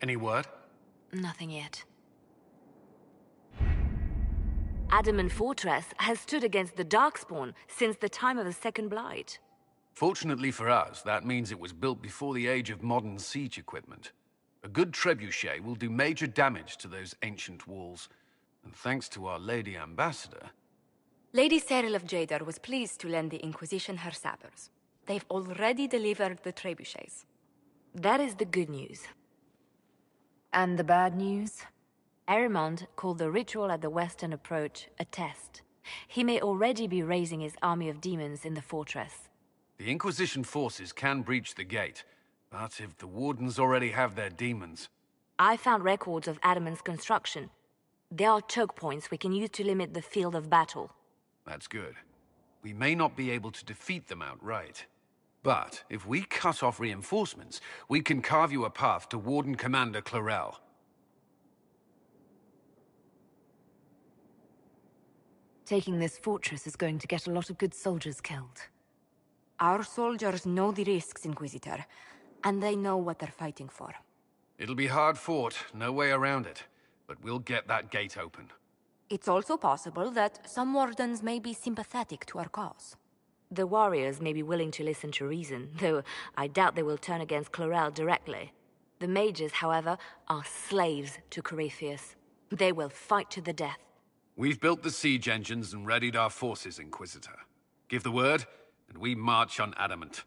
Any word? Nothing yet. Adamant Fortress has stood against the Darkspawn since the time of the Second Blight. Fortunately for us, that means it was built before the age of modern siege equipment. A good trebuchet will do major damage to those ancient walls. And thanks to our Lady Ambassador... Lady Cyril of Jadar was pleased to lend the Inquisition her sabers. They've already delivered the trebuchets. That is the good news. And the bad news? Erimond called the ritual at the western approach a test. He may already be raising his army of demons in the fortress. The Inquisition forces can breach the gate, but if the Wardens already have their demons... I found records of Adamant's construction. There are choke points we can use to limit the field of battle. That's good. We may not be able to defeat them outright. But if we cut off reinforcements, we can carve you a path to Warden Commander Clarel. Taking this fortress is going to get a lot of good soldiers killed. Our soldiers know the risks, Inquisitor, and they know what they're fighting for. It'll be hard fought, no way around it, but we'll get that gate open. It's also possible that some Wardens may be sympathetic to our cause. The warriors may be willing to listen to reason, though I doubt they will turn against Clarel directly. The mages, however, are slaves to Corypheus. They will fight to the death. We've built the siege engines and readied our forces, Inquisitor. Give the word, and we march on Adamant.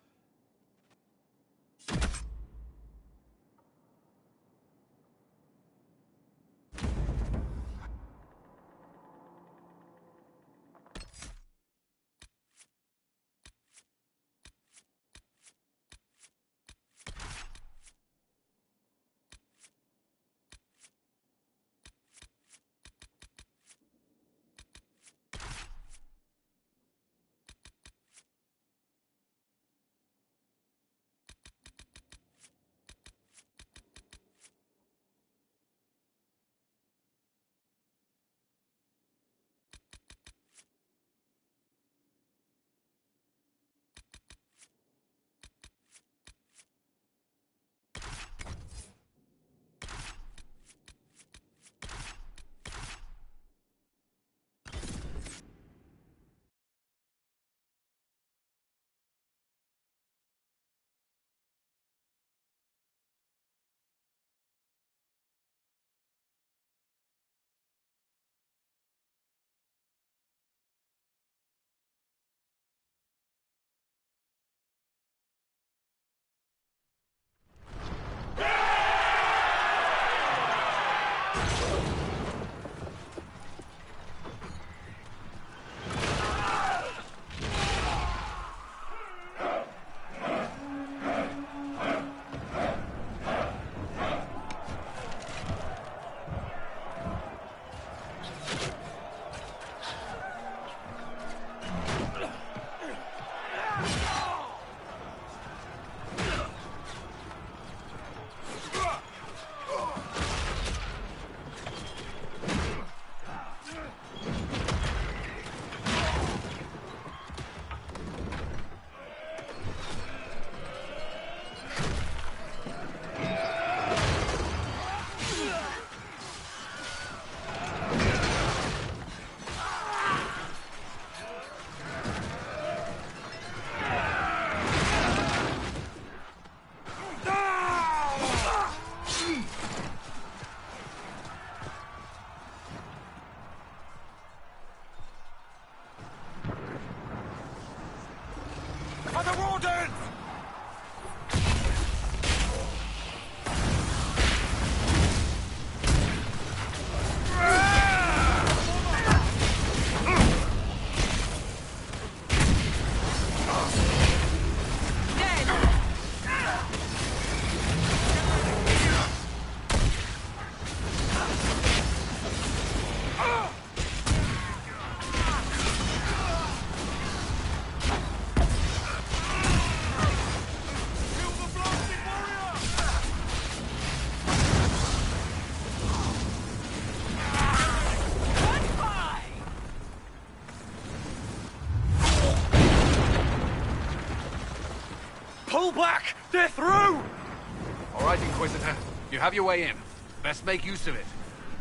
Pull back! They're through! All right, Inquisitor. You have your way in. Best make use of it.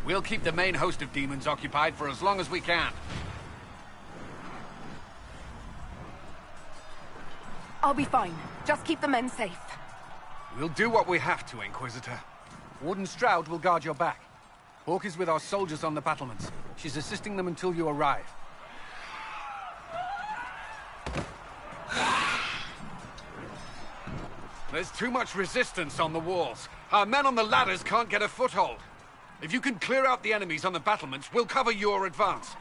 We'll keep the main host of demons occupied for as long as we can. I'll be fine. Just keep the men safe. We'll do what we have to, Inquisitor. Warden Stroud will guard your back. Hawke is with our soldiers on the battlements. She's assisting them until you arrive. There's too much resistance on the walls. Our men on the ladders can't get a foothold. If you can clear out the enemies on the battlements, we'll cover your advance.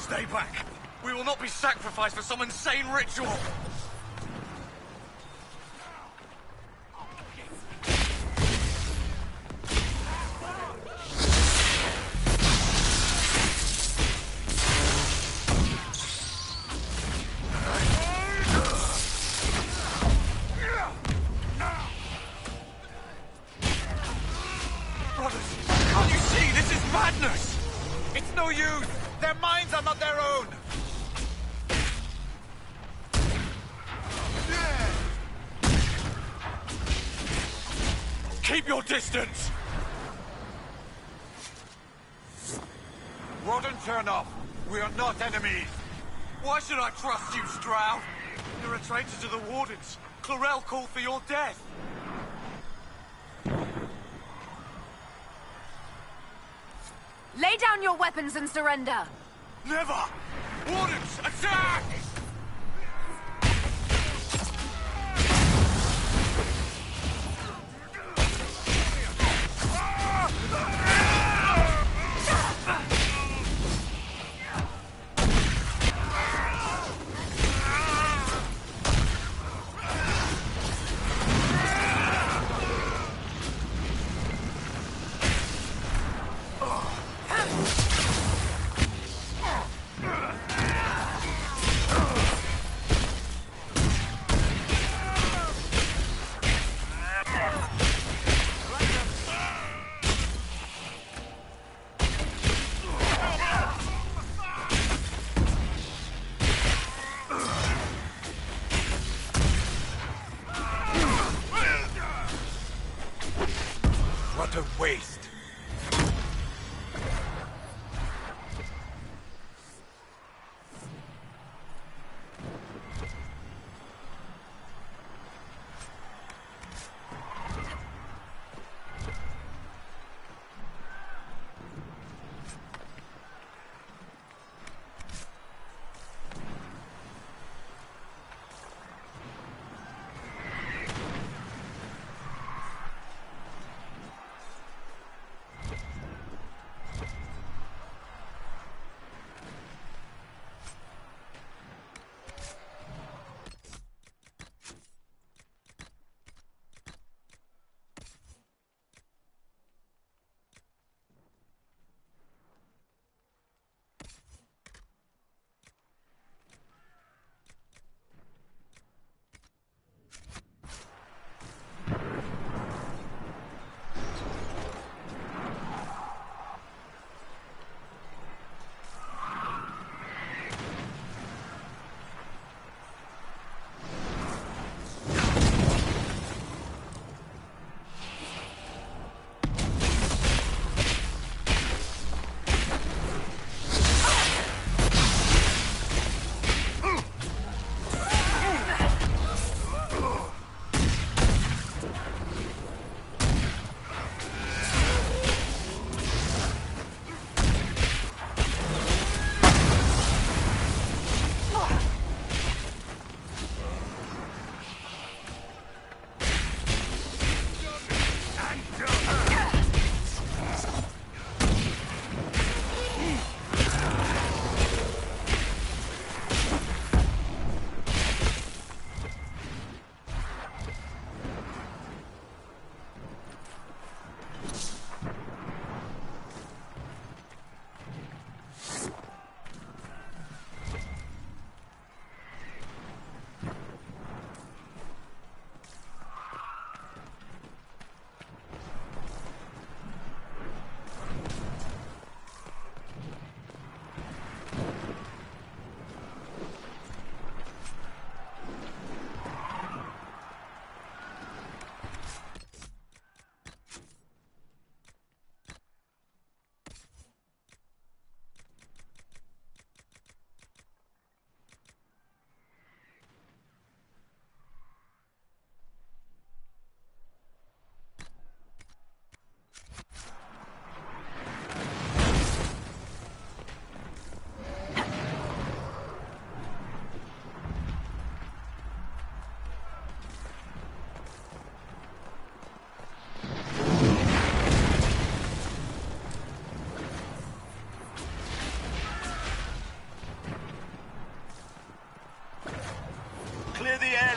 Stay back. We will not be sacrificed for some insane ritual. Brothers, can't you see? This is madness! It's no use! Their minds are not their own! Keep your distance! Rodent, turn off! We are not enemies! Why should I trust you, Stroud? You're a traitor to the Wardens. Chlorel called for your death. Lay down your weapons and surrender! Never! Wardens, attack!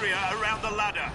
area around the ladder.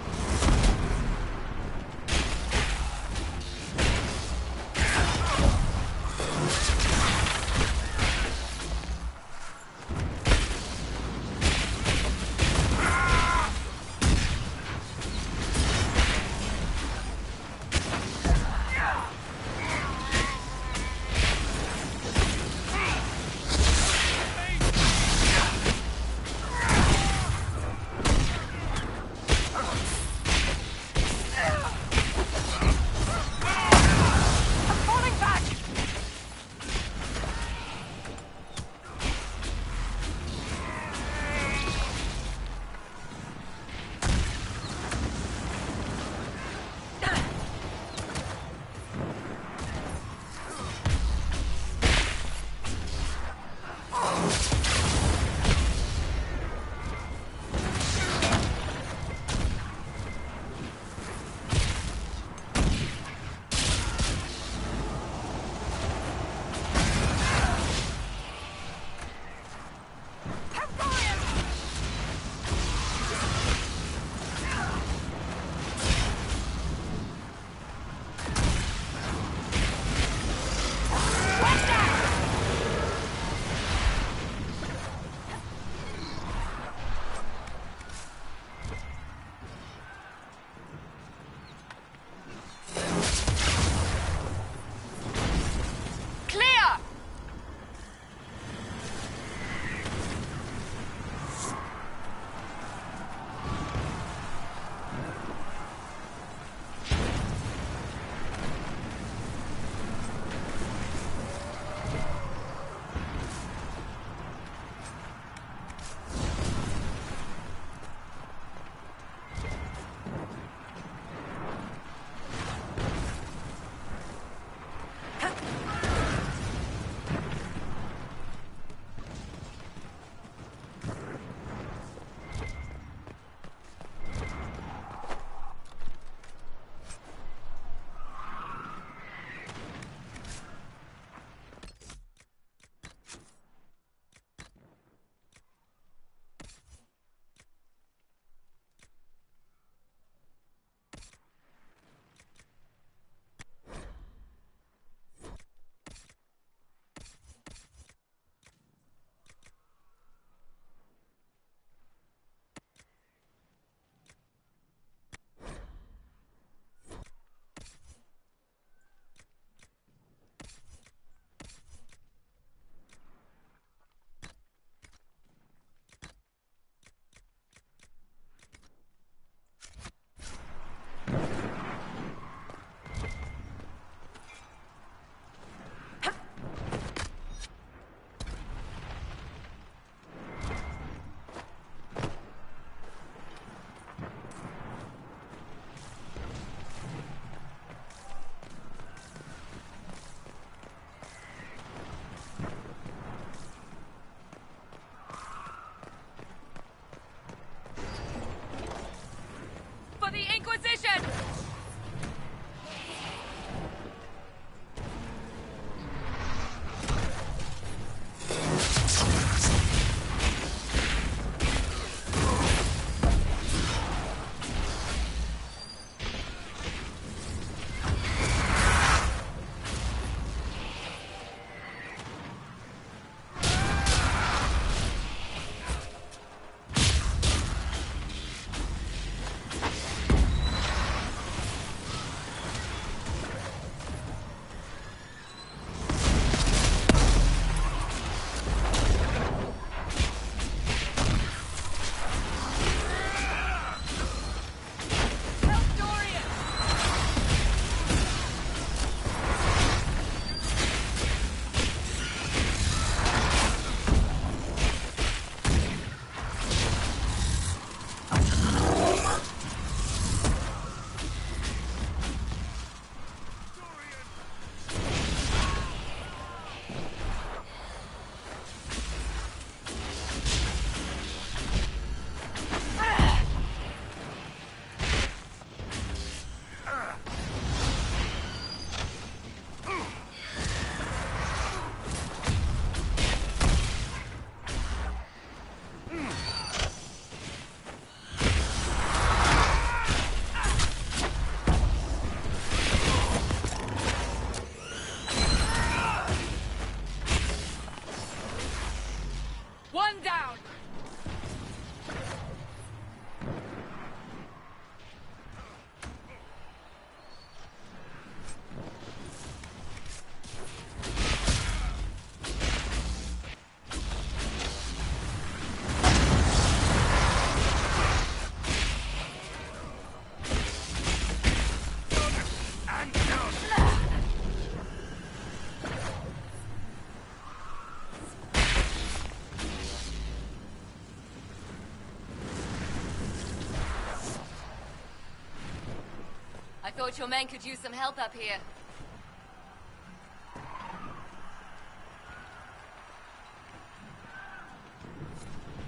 thought your men could use some help up here.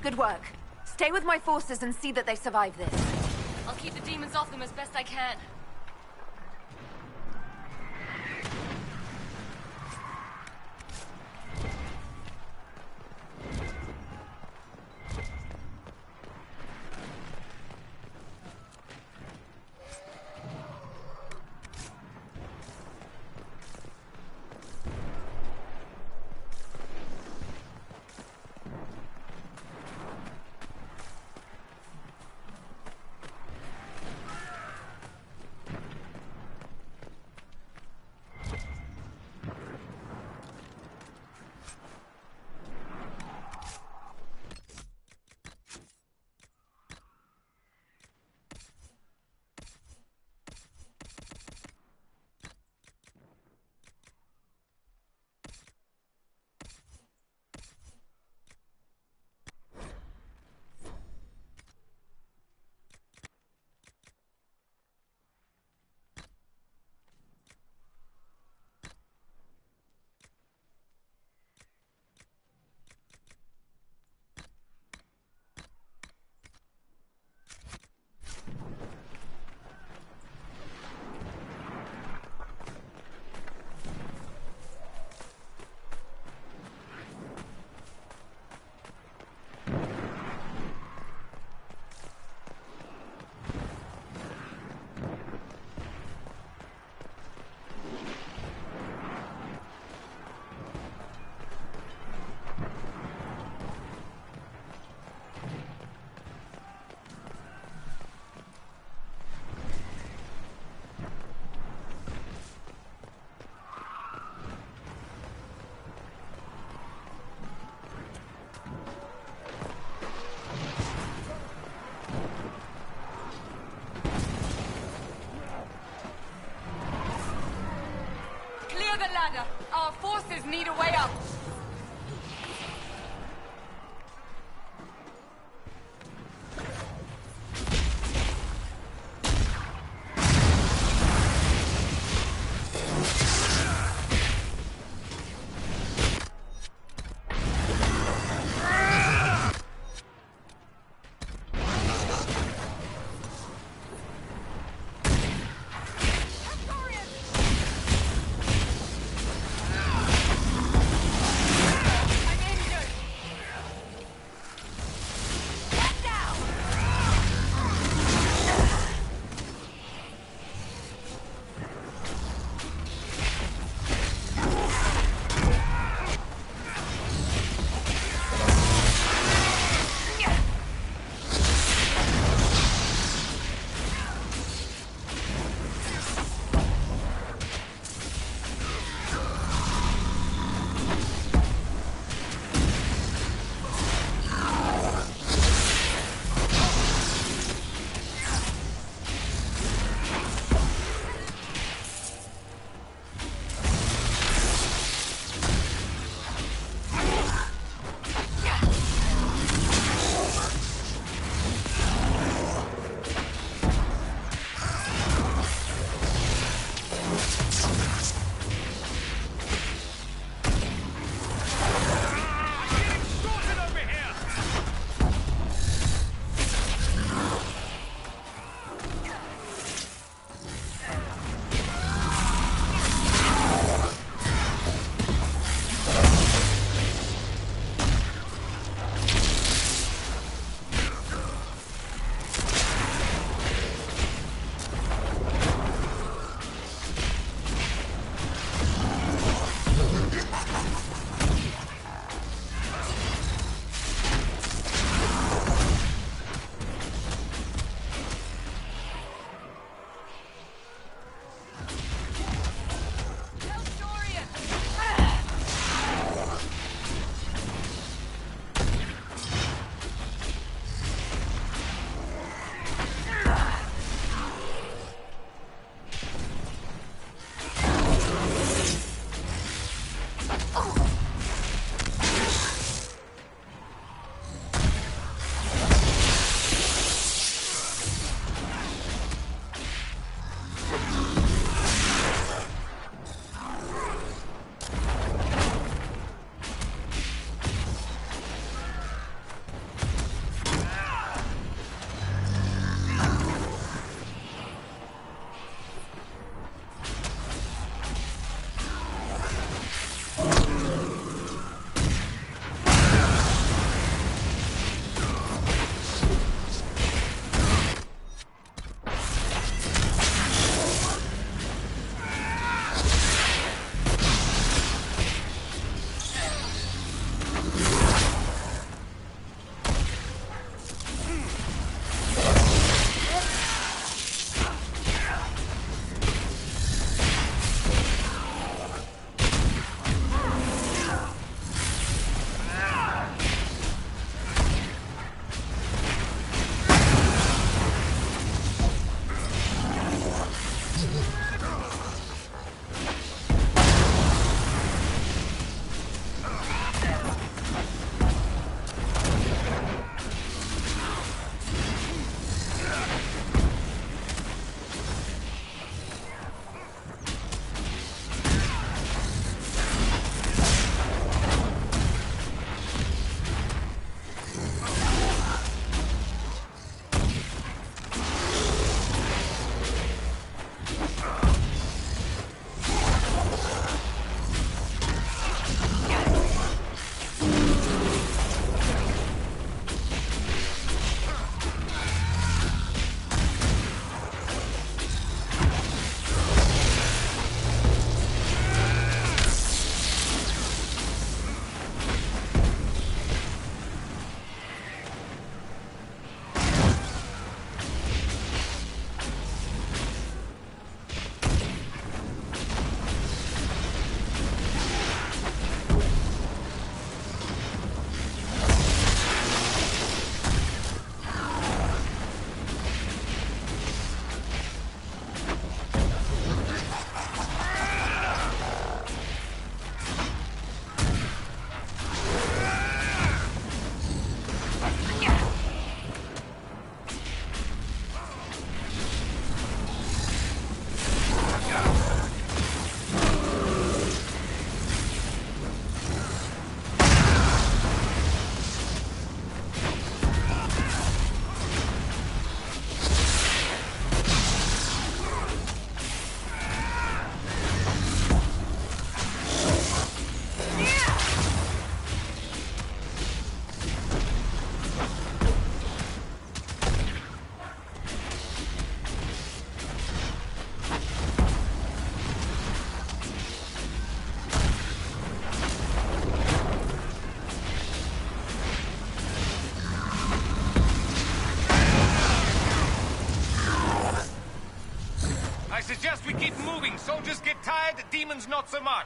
Good work. Stay with my forces and see that they survive this. I'll keep the demons off them as best I can. Our forces need a way up. Soldiers get tired, demons not so much.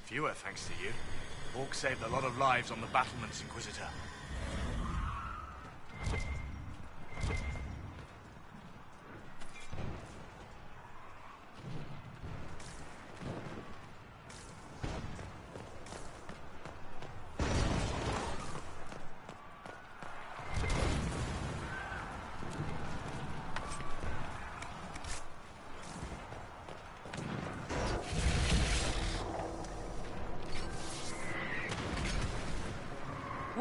Fewer, thanks to you. Hawke saved a lot of lives on the battlements, Inquisitor.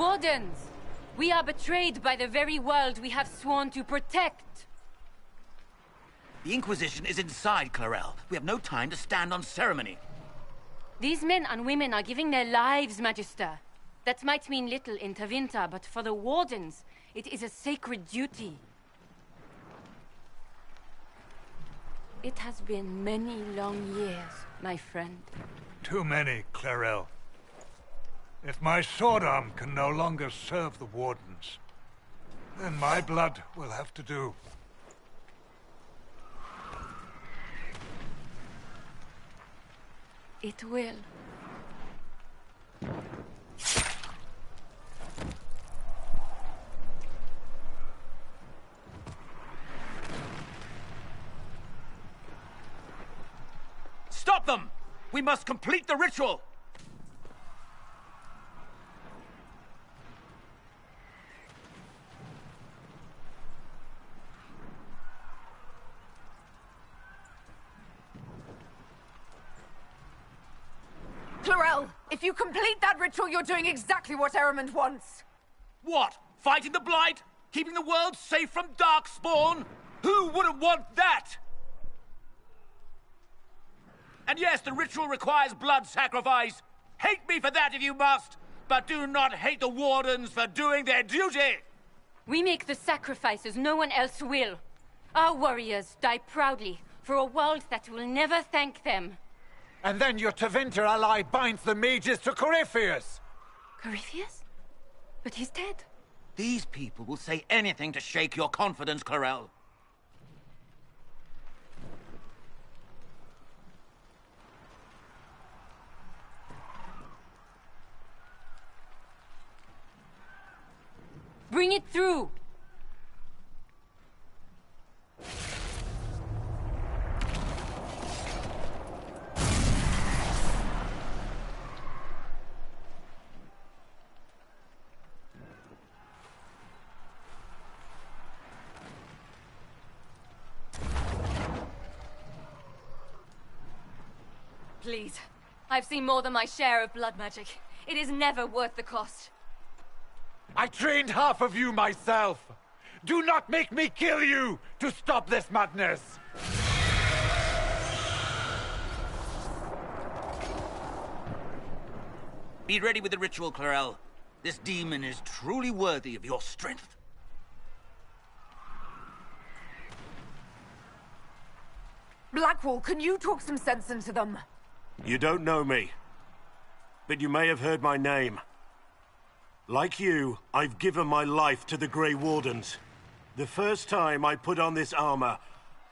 Wardens! We are betrayed by the very world we have sworn to protect. The Inquisition is inside, Clarel. We have no time to stand on ceremony. These men and women are giving their lives, Magister. That might mean little in Tevinter, but for the Wardens, it is a sacred duty. It has been many long years, my friend. Too many, Clarel. If my sword arm can no longer serve the Wardens, then my blood will have to do. It will. Stop them! We must complete the ritual! Clarel, if you complete that ritual, you're doing exactly what Ehrman wants. What? Fighting the Blight? Keeping the world safe from Darkspawn? Who wouldn't want that? And yes, the ritual requires blood sacrifice. Hate me for that if you must, but do not hate the Wardens for doing their duty! We make the sacrifices no one else will. Our warriors die proudly for a world that will never thank them. And then your Tevinter ally binds the mages to Corypheus! Corypheus? But he's dead. These people will say anything to shake your confidence, Clarel. Bring it through! Please. I've seen more than my share of blood magic. It is never worth the cost. I trained half of you myself! Do not make me kill you to stop this madness! Be ready with the ritual, Clarel. This demon is truly worthy of your strength. Blackwall, can you talk some sense into them? You don't know me, but you may have heard my name. Like you, I've given my life to the Grey Wardens. The first time I put on this armor,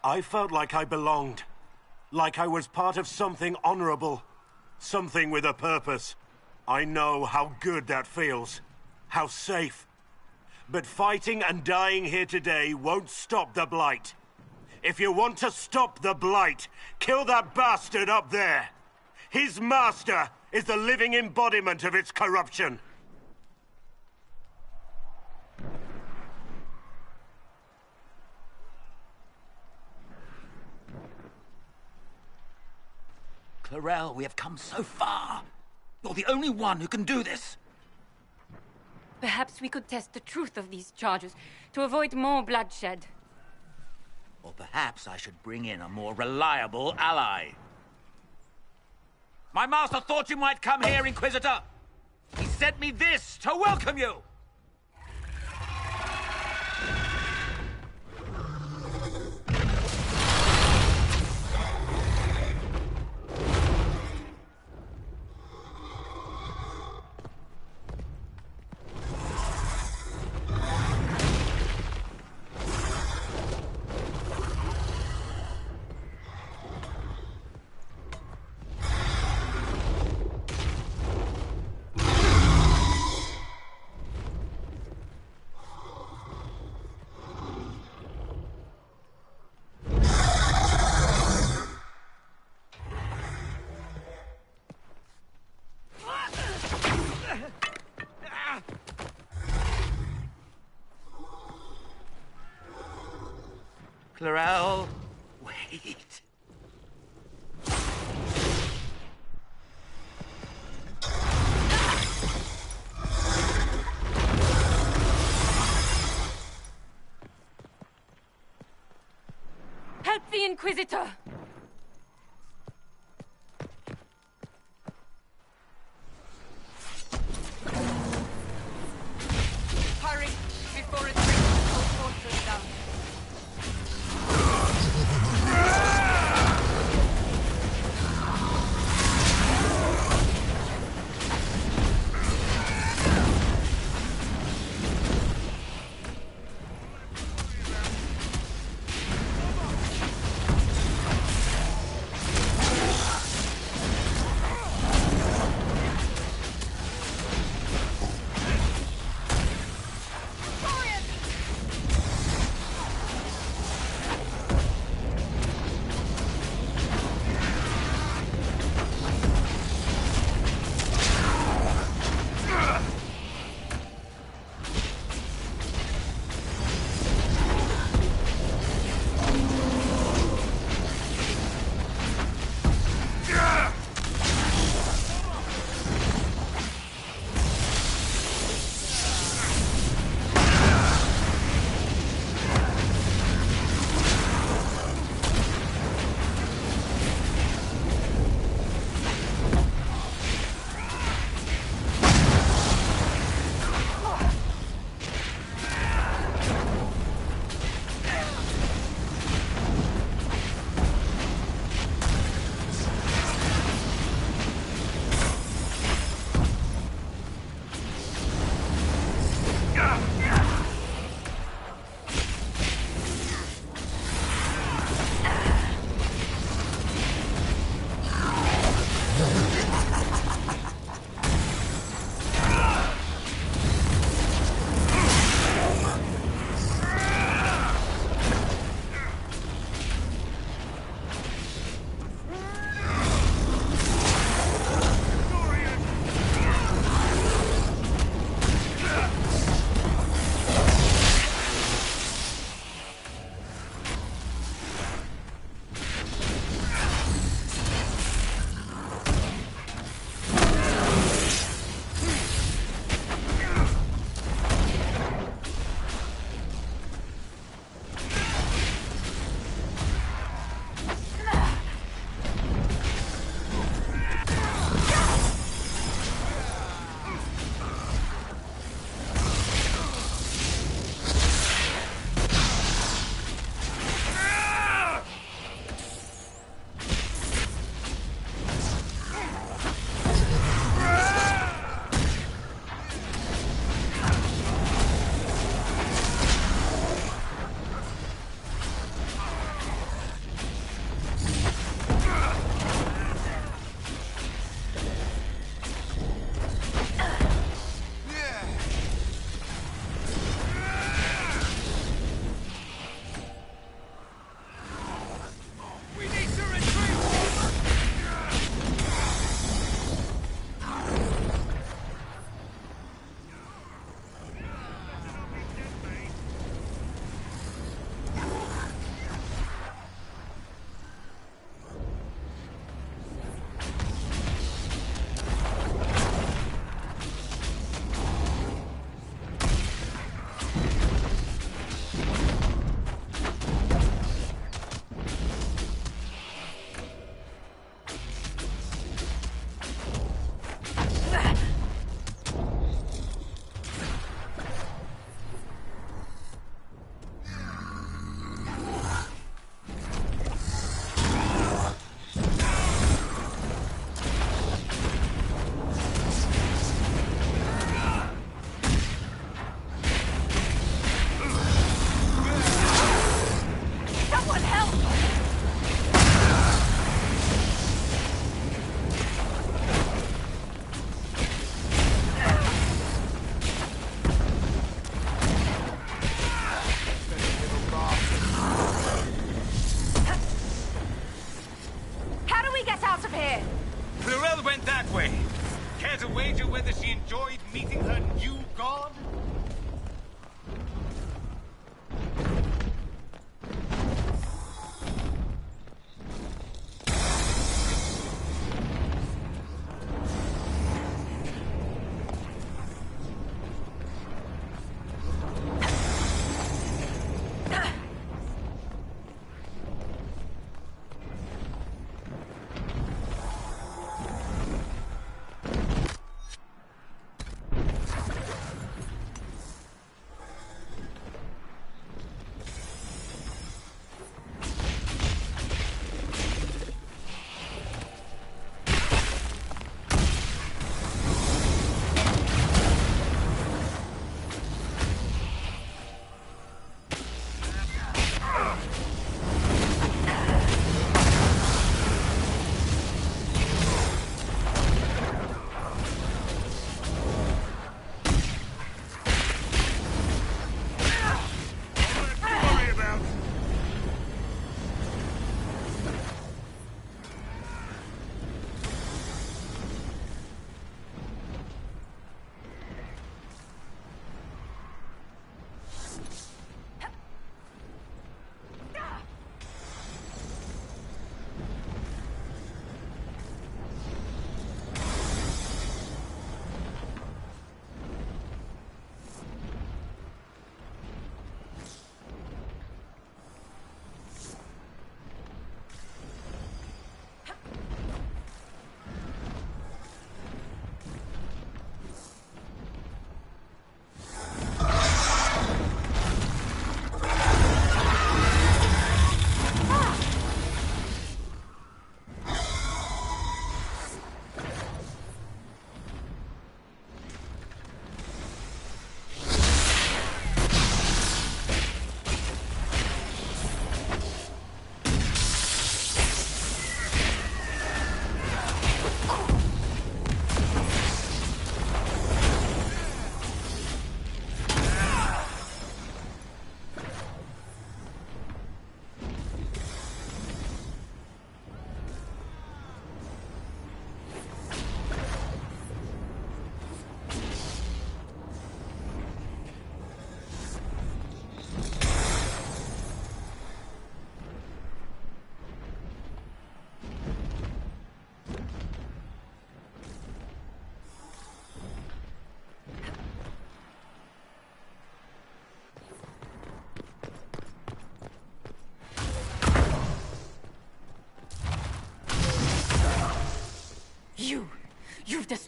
I felt like I belonged. Like I was part of something honorable. Something with a purpose. I know how good that feels. How safe. But fighting and dying here today won't stop the Blight. If you want to stop the Blight, kill that bastard up there. His master is the living embodiment of its corruption. Clarel, we have come so far. You're the only one who can do this. Perhaps we could test the truth of these charges to avoid more bloodshed. Or perhaps I should bring in a more reliable ally. My master thought you might come here, Inquisitor. He sent me this to welcome you. Clarel, wait. the Inquisitor! Hurry, before it brings the whole fortress down.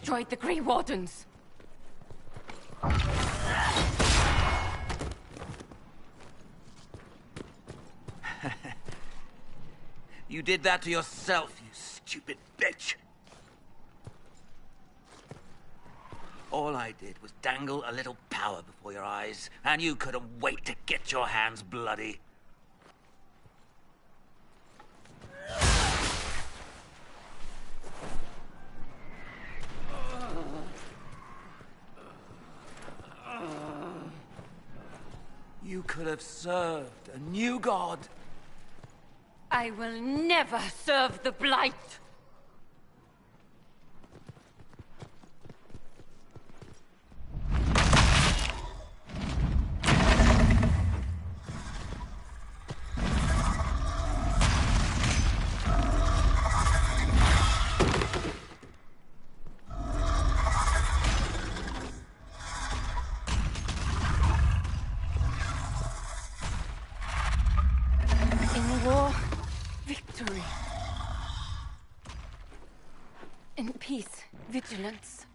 destroyed the Grey Wardens. You did that to yourself, you stupid bitch. All I did was dangle a little power before your eyes, and you couldn't wait to get your hands bloody. You could have served a new god. I will never serve the Blight! In war, victory. In peace, vigilance.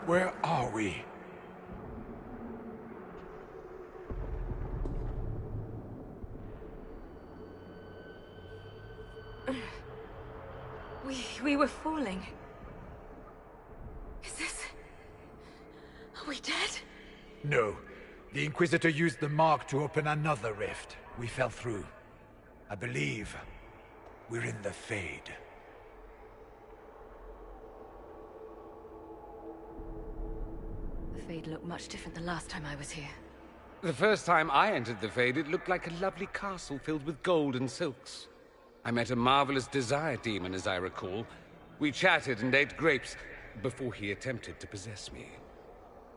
Where are we? We were falling. Is this... Are we dead? No. The Inquisitor used the mark to open another rift. We fell through. I believe we're in the Fade. The Fade looked much different the last time I was here. The first time I entered the Fade, it looked like a lovely castle filled with gold and silks. I met a marvelous desire demon, as I recall. We chatted and ate grapes before he attempted to possess me.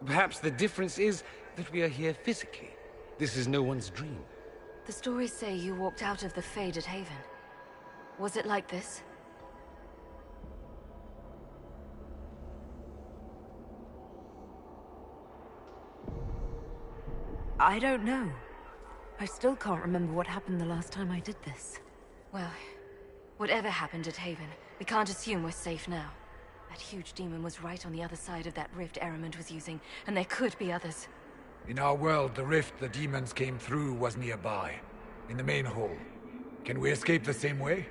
Perhaps the difference is that we are here physically. This is no one's dream. The stories say you walked out of the Fade at Haven. Was it like this? I don't know. I still can't remember what happened the last time I did this. Well, whatever happened at Haven, we can't assume we're safe now. That huge demon was right on the other side of that rift Eramond was using, and there could be others. In our world, the rift the demons came through was nearby, in the main hall. Can we escape the same way?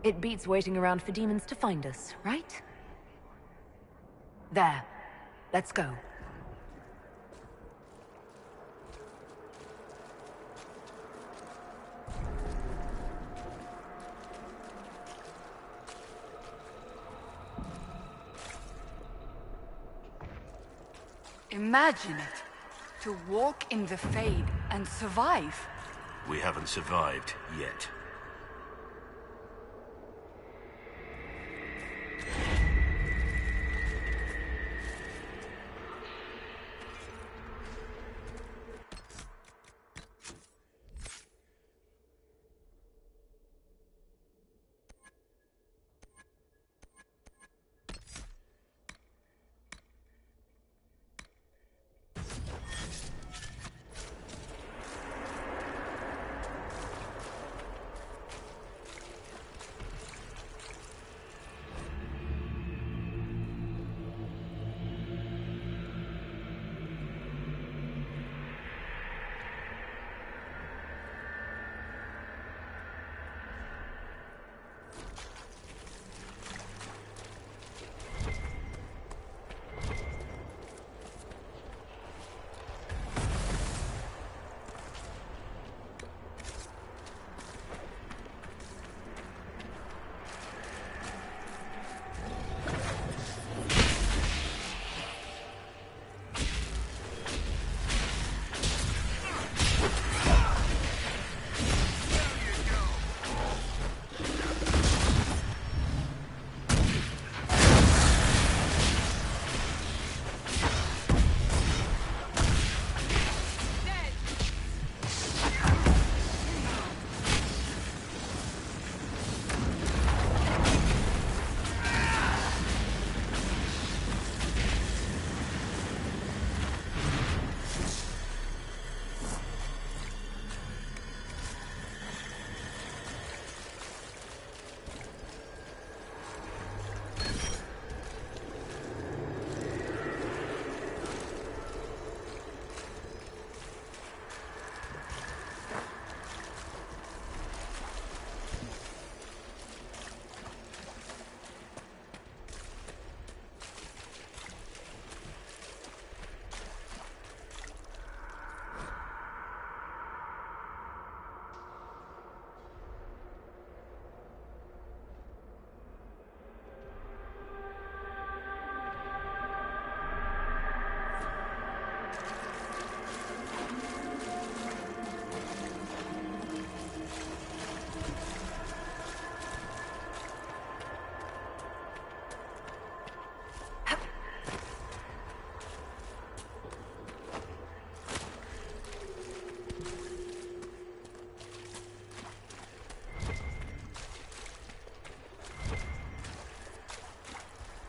It beats waiting around for demons to find us, right? There. Let's go. Imagine it. To walk in the Fade and survive. We haven't survived yet.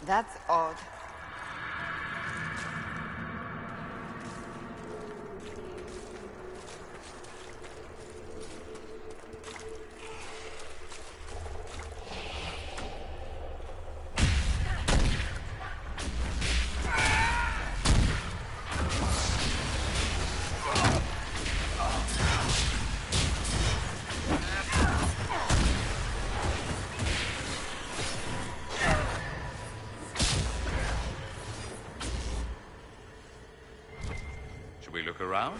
That's odd. Should we look around?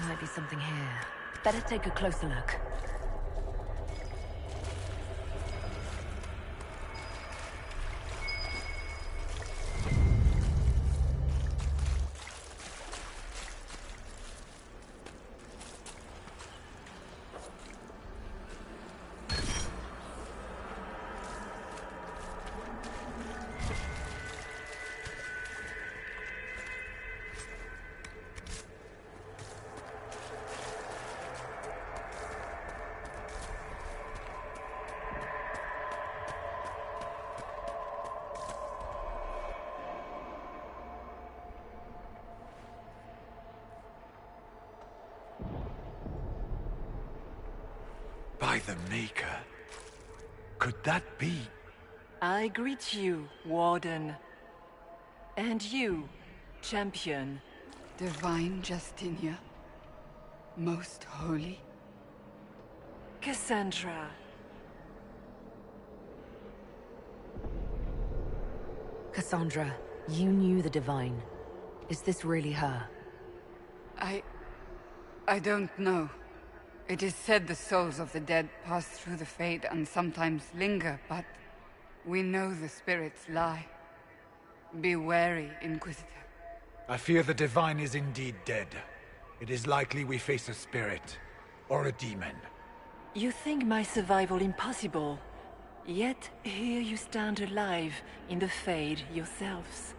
Might be something here. Better take a closer look. By the Maker. Could that be? I greet you, Warden. And you, Champion. Divine Justinia. Most holy. Cassandra. Cassandra, you knew the Divine. Is this really her? I don't know. It is said the souls of the dead pass through the Fade and sometimes linger, but we know the spirits lie. Be wary, Inquisitor. I fear the Divine is indeed dead. It is likely we face a spirit, or a demon. You think my survival impossible, yet here you stand alive in the Fade yourselves.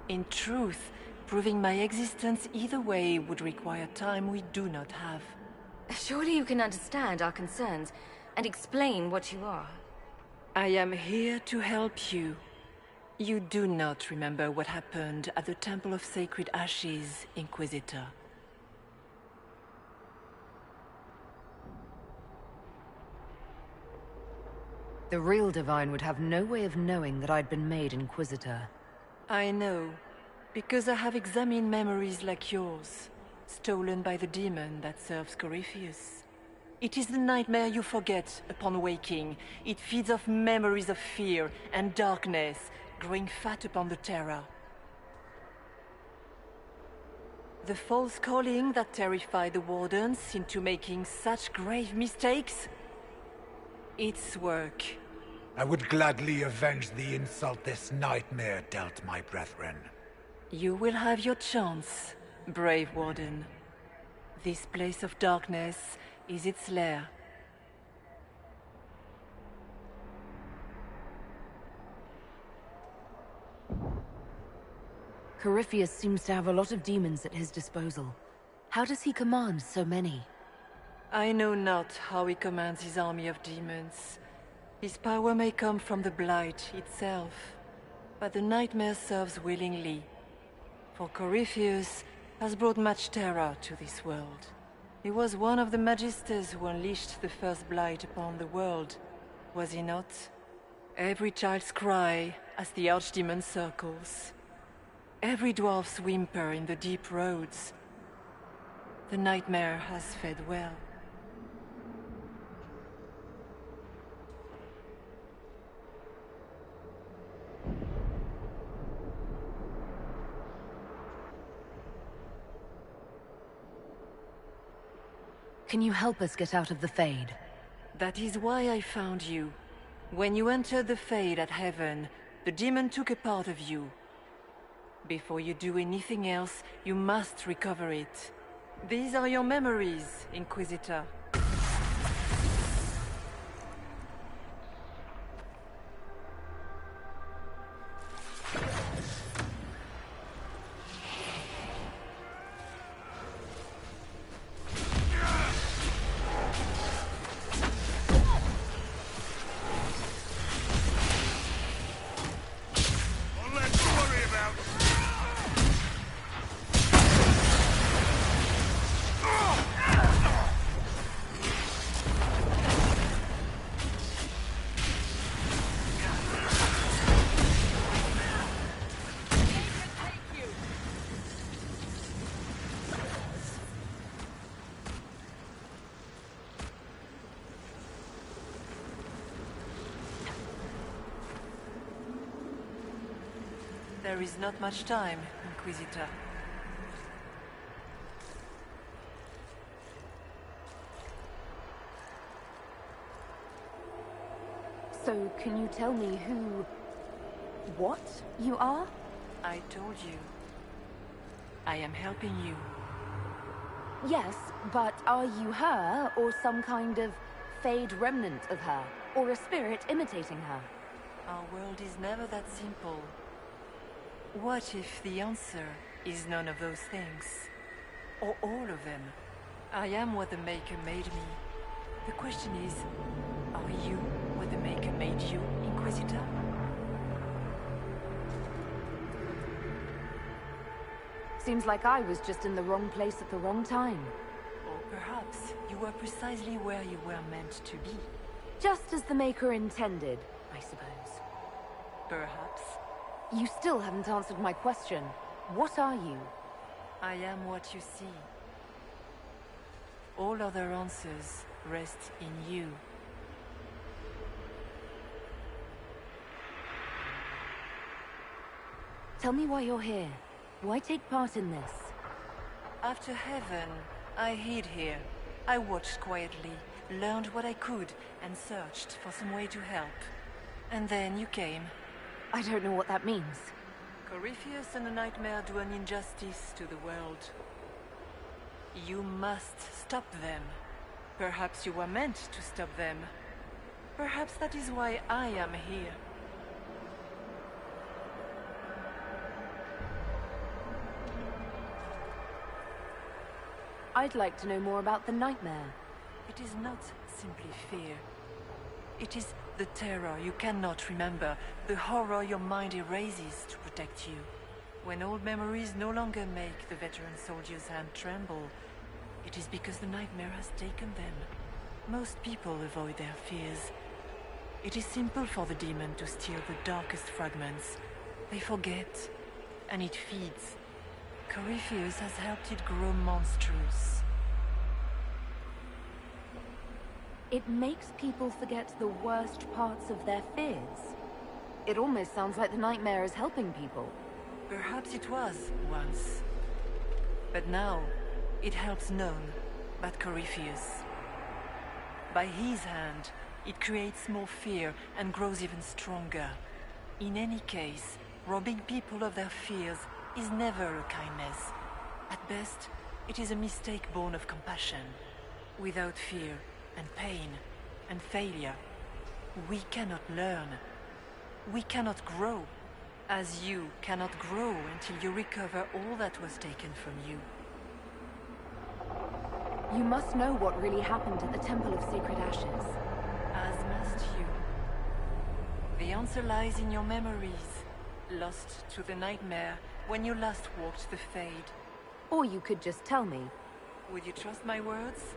In truth, proving my existence either way would require time we do not have. Surely you can understand our concerns and explain what you are. I am here to help you. You do not remember what happened at the Temple of Sacred Ashes, Inquisitor. The real Divine would have no way of knowing that I'd been made Inquisitor. I know, because I have examined memories like yours, stolen by the demon that serves Corypheus. It is the nightmare you forget upon waking. It feeds off memories of fear and darkness, growing fat upon the terror. The false calling that terrified the Wardens into making such grave mistakes? Its work. I would gladly avenge the insult this nightmare dealt my brethren. You will have your chance, brave Warden. This place of darkness is its lair. Corypheus seems to have a lot of demons at his disposal. How does he command so many? I know not how he commands his army of demons. His power may come from the Blight itself, but the nightmare serves willingly. For Corypheus has brought much terror to this world. He was one of the Magisters who unleashed the first Blight upon the world, was he not? Every child's cry as the Archdemon circles. Every dwarf's whimper in the deep roads. The nightmare has fed well. Can you help us get out of the Fade? That is why I found you. When you entered the Fade at Heaven, the demon took a part of you. Before you do anything else, you must recover it. These are your memories, Inquisitor. There is not much time, Inquisitor. So, can you tell me what you are? I told you. I am helping you. Yes, but are you her, or some kind of Fade remnant of her? Or a spirit imitating her? Our world is never that simple. What if the answer is none of those things? Or all of them? I am what the Maker made me. The question is, are you what the Maker made you, Inquisitor? Seems like I was just in the wrong place at the wrong time. Or perhaps you were precisely where you were meant to be. Just as the Maker intended, I suppose. Perhaps. You still haven't answered my question. What are you? I am what you see. All other answers rest in you. Tell me why you're here. Why take part in this? After heaven, I hid here. I watched quietly, learned what I could, and searched for some way to help. And then you came. I don't know what that means. Corypheus and the Nightmare do an injustice to the world. You must stop them. Perhaps you were meant to stop them. Perhaps that is why I am here. I'd like to know more about the Nightmare. It is not simply fear. It is the terror you cannot remember, the horror your mind erases to protect you. When old memories no longer make the veteran soldier's hand tremble, it is because the Nightmare has taken them. Most people avoid their fears. It is simple for the demon to steal the darkest fragments. They forget, and it feeds. Corypheus has helped it grow monstrous. It makes people forget the worst parts of their fears. It almost sounds like the Nightmare is helping people. Perhaps it was, once. But now, it helps none but Corypheus. By his hand, it creates more fear and grows even stronger. In any case, robbing people of their fears is never a kindness. At best, it is a mistake born of compassion. Without fear and pain and failure, we cannot learn. We cannot grow, as you cannot grow until you recover all that was taken from you. You must know what really happened at the Temple of Sacred Ashes. As must you. The answer lies in your memories, lost to the Nightmare when you last walked the Fade. Or you could just tell me. Would you trust my words?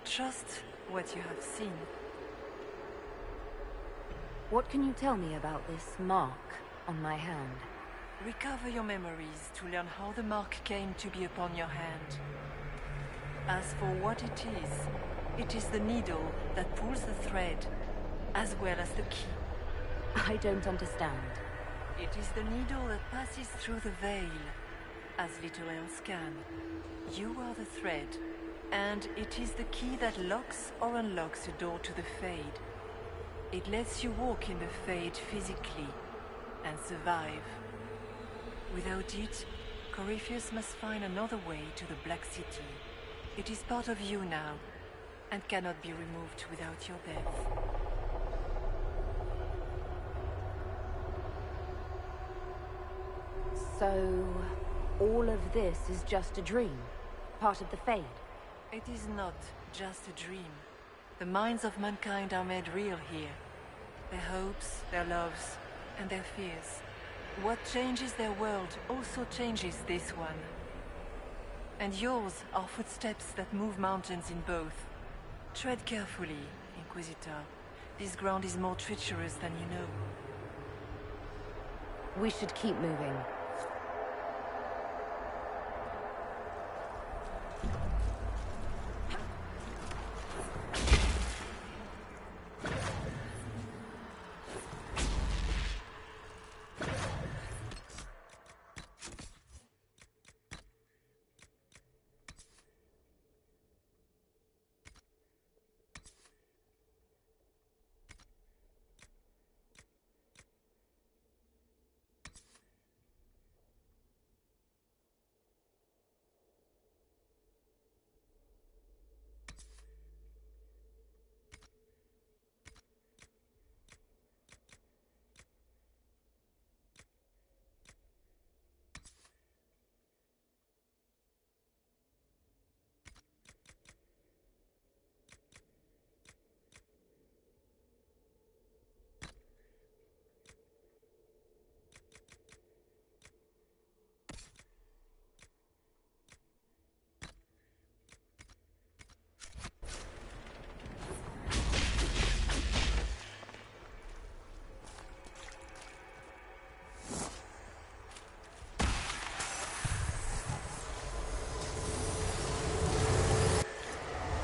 Trust what you have seen. What can you tell me about this mark on my hand? Recover your memories to learn how the mark came to be upon your hand. As for what it is the needle that pulls the thread, as well as the key. I don't understand. It is the needle that passes through the veil, as little else can. You are the thread, and it is the key that locks or unlocks the door to the Fade. It lets you walk in the Fade physically, and survive. Without it, Corypheus must find another way to the Black City. It is part of you now, and cannot be removed without your death. So, all of this is just a dream? Part of the Fade? It is not just a dream. The minds of mankind are made real here. Their hopes, their loves, and their fears. What changes their world also changes this one. And yours are footsteps that move mountains in both. Tread carefully, Inquisitor. This ground is more treacherous than you know. We should keep moving.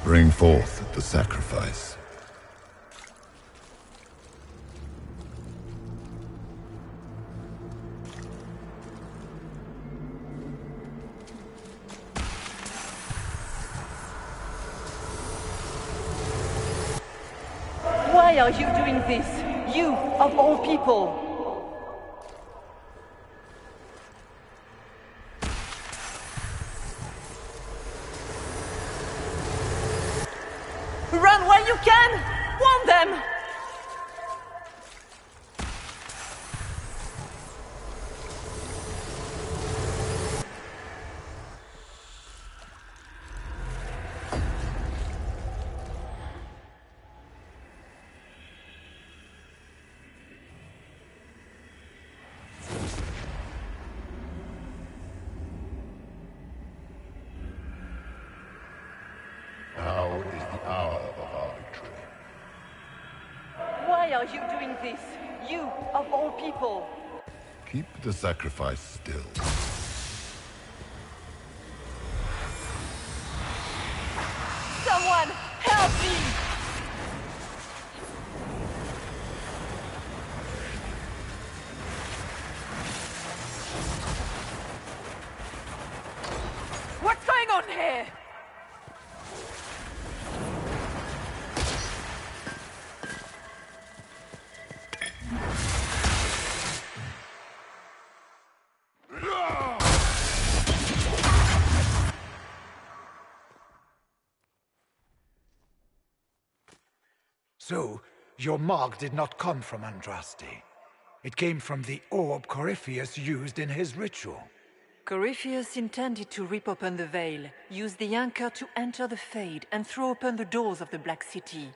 Bring forth the sacrifice. Why are you doing this? You, of all people! Run while you can! Warn them! Now is the hour of our victory. Why are you doing this? You, of all people! Keep the sacrifice still. Someone, help me! What's going on here? So, your mark did not come from Andraste. It came from the orb Corypheus used in his ritual. Corypheus intended to rip open the veil, use the anchor to enter the Fade, and throw open the doors of the Black City.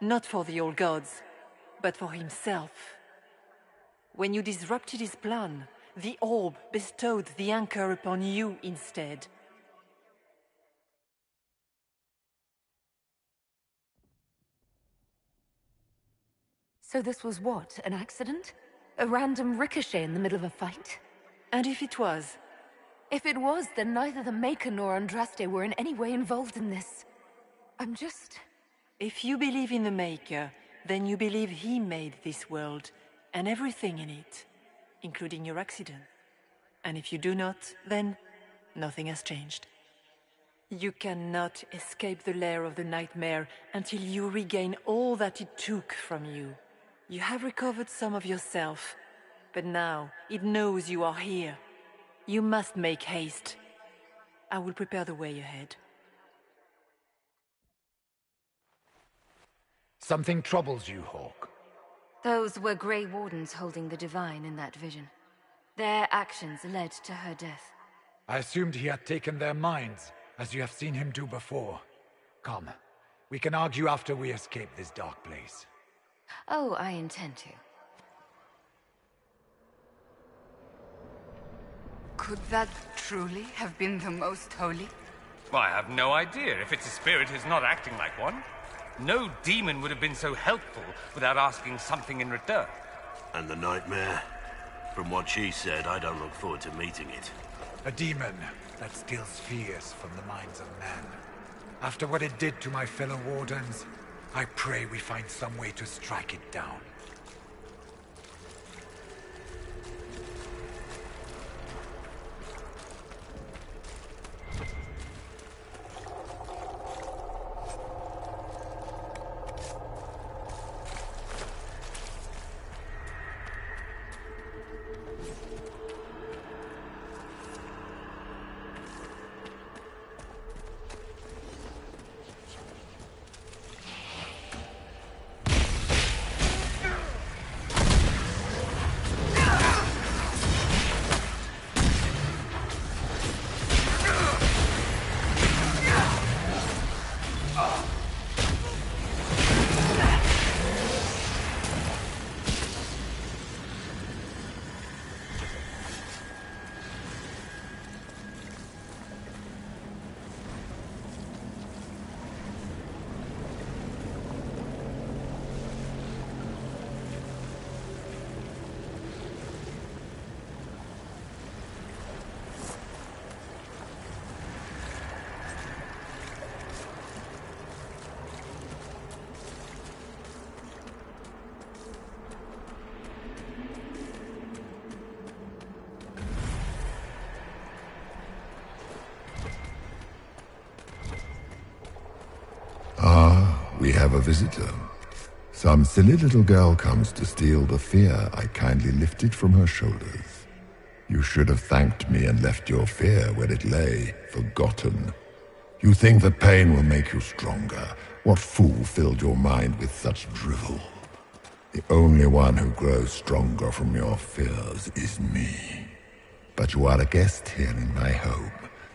Not for the old gods, but for himself. When you disrupted his plan, the orb bestowed the anchor upon you instead. So this was what? An accident? A random ricochet in the middle of a fight? And if it was? If it was, then neither the Maker nor Andraste were in any way involved in this. I'm just... If you believe in the Maker, then you believe he made this world, and everything in it, including your accident. And if you do not, then nothing has changed. You cannot escape the lair of the nightmare until you regain all that it took from you. You have recovered some of yourself, but now it knows you are here, You must make haste. I will prepare the way ahead. Something troubles you, Hawke. Those were Grey Wardens holding the Divine in that vision. Their actions led to her death. I assumed he had taken their minds, as you have seen him do before. Come, we can argue after we escape this dark place. Oh, I intend to. Could that truly have been the most holy? Well, I have no idea. If it's a spirit, it's not acting like one. No demon would have been so helpful without asking something in return. And the nightmare? From what she said, I don't look forward to meeting it. A demon that steals fears from the minds of men. After what it did to my fellow Wardens, I pray we find some way to strike it down. We have a visitor. Some silly little girl comes to steal the fear I kindly lifted from her shoulders. You should have thanked me and left your fear where it lay, forgotten. You think that pain will make you stronger. What fool filled your mind with such drivel? The only one who grows stronger from your fears is me. But you are a guest here in my home,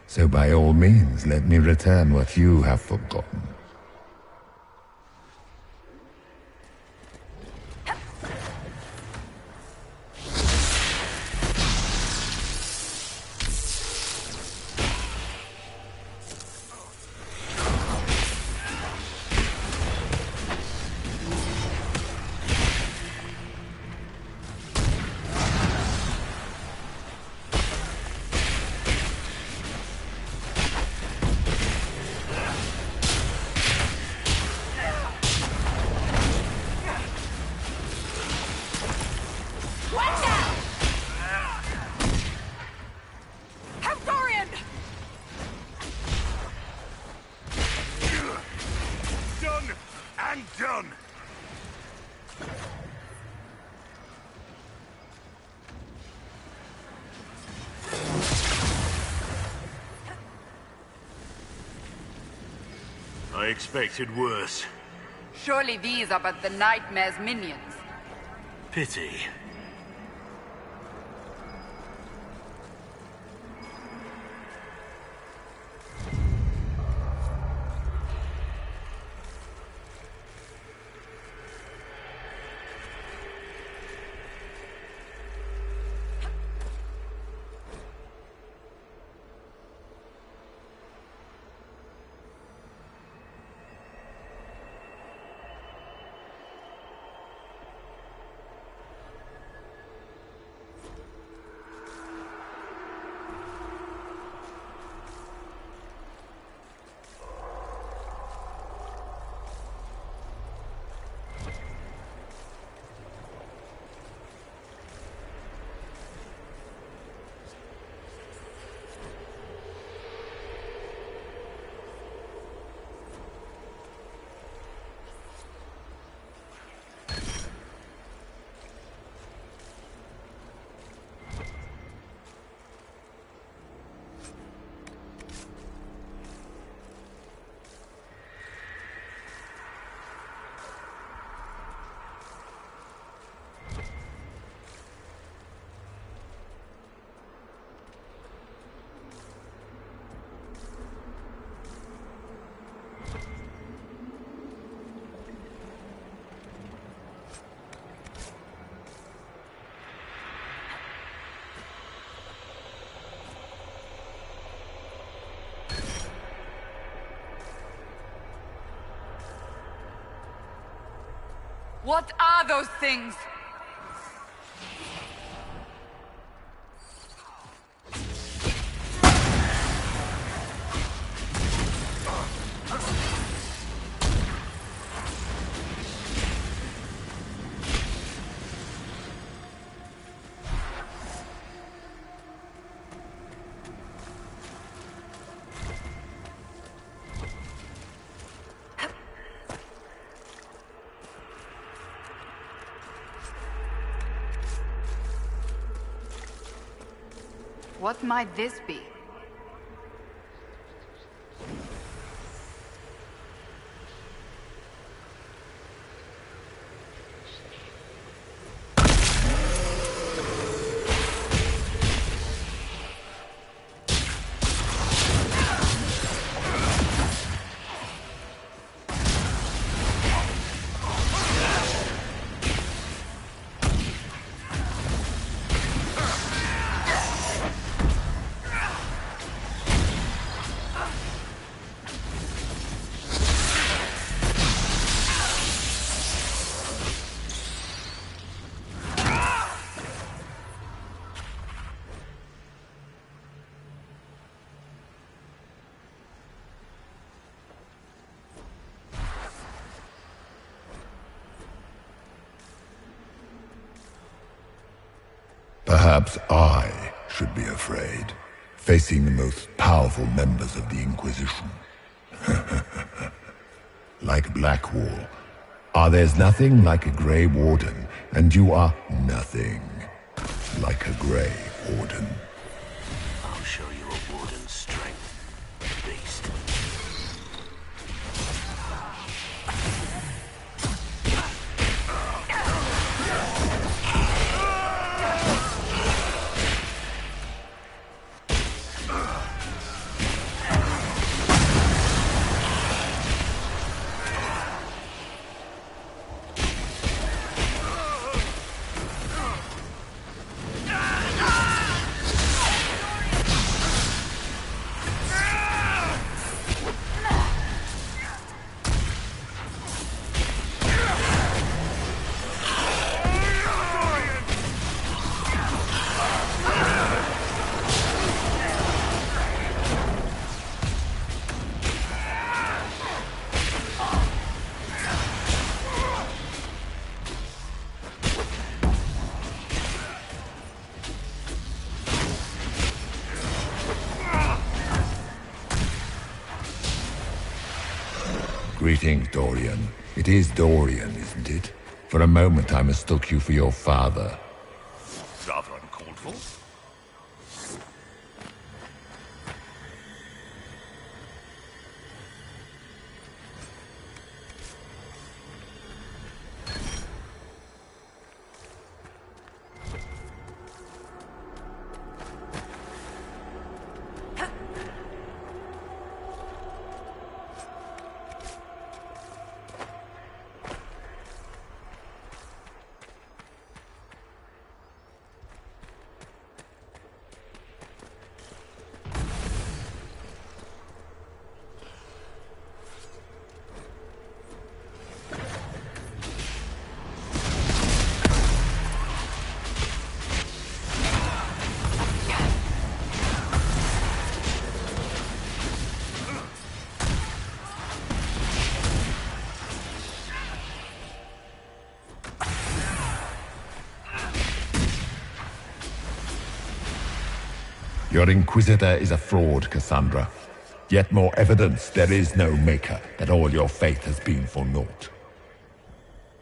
so by all means let me return what you have forgotten. I expected worse. Surely these are but the Nightmare's minions. Pity. What are those things? What might this be? Perhaps I should be afraid, facing the most powerful members of the Inquisition. Like Blackwall, there's nothing like a Grey Warden, and you are nothing like a Grey Warden. I'll show you a warden's strength, beast. Greetings, Dorian. It is Dorian, isn't it? For a moment I mistook you for your father. Rather uncalled for. Your Inquisitor is a fraud, Cassandra. Yet more evidence there is no Maker, that all your faith has been for naught.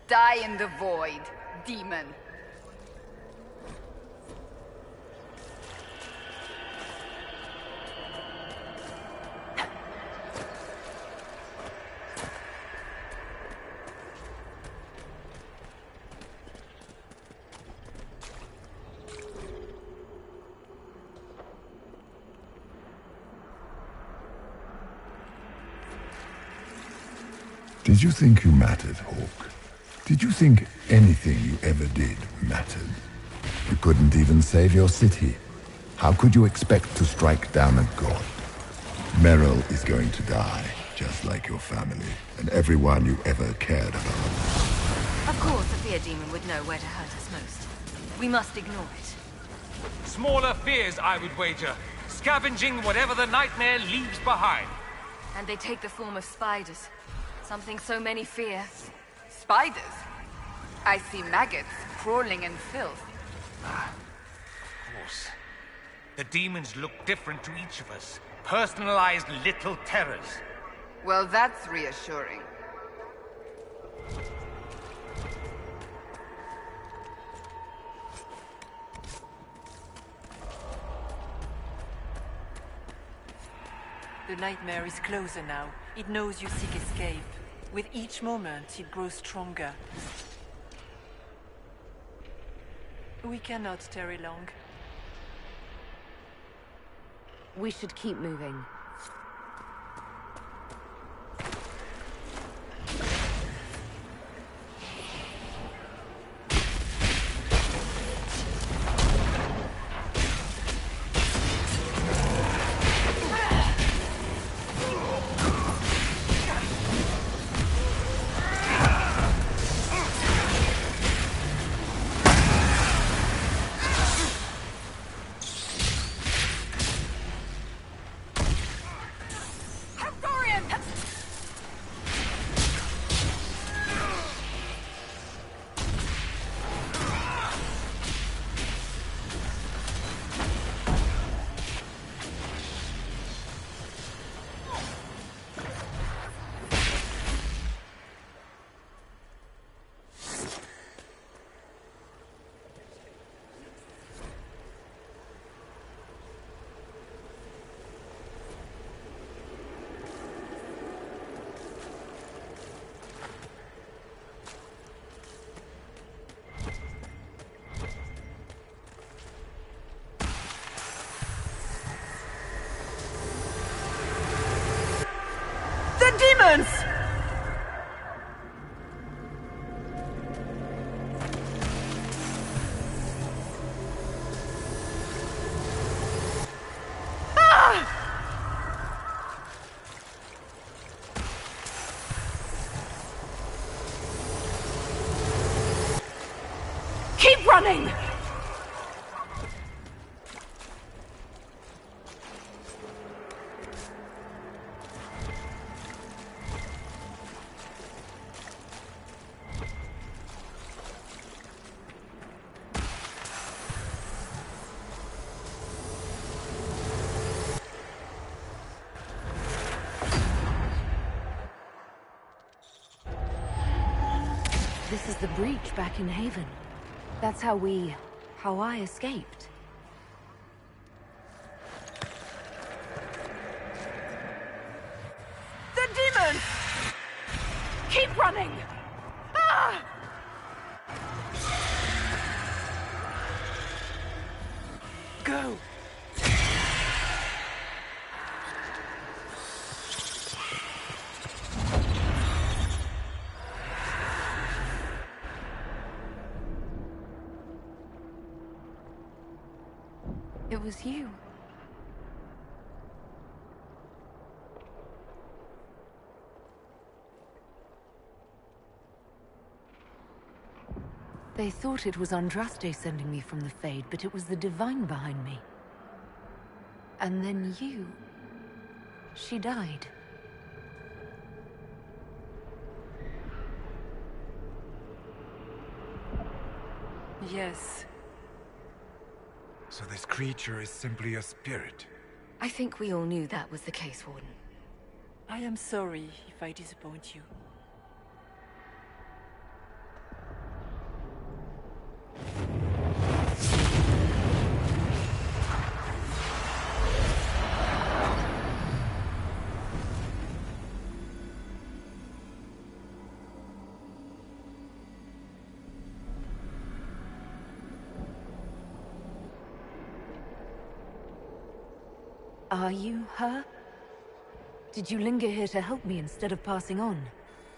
Die in the void, demon. Did you think you mattered, Hawke? Did you think anything you ever did mattered? You couldn't even save your city. How could you expect to strike down a god? Merrill is going to die, just like your family, and everyone you ever cared about. Of course, the fear demon would know where to hurt us most. We must ignore it. Smaller fears, I would wager. Scavenging whatever the nightmare leaves behind. And they take the form of spiders. Something so many fear. Spiders? I see maggots crawling in filth. Of course. The demons look different to each of us. Personalized little terrors. Well, that's reassuring. The nightmare is closer now. It knows you seek escape. With each moment, it grows stronger. We cannot tarry long. We should keep moving. Demons! Keep running! This is the breach back in Haven. That's how I escaped. The demons! Keep running! Ah! Go! It was you. They thought it was Andraste sending me from the Fade, but it was the Divine behind me. And then you... She died. Yes. So this creature is simply a spirit? I think we all knew that was the case, Warden. I am sorry if I disappoint you. Are you her? Did you linger here to help me instead of passing on?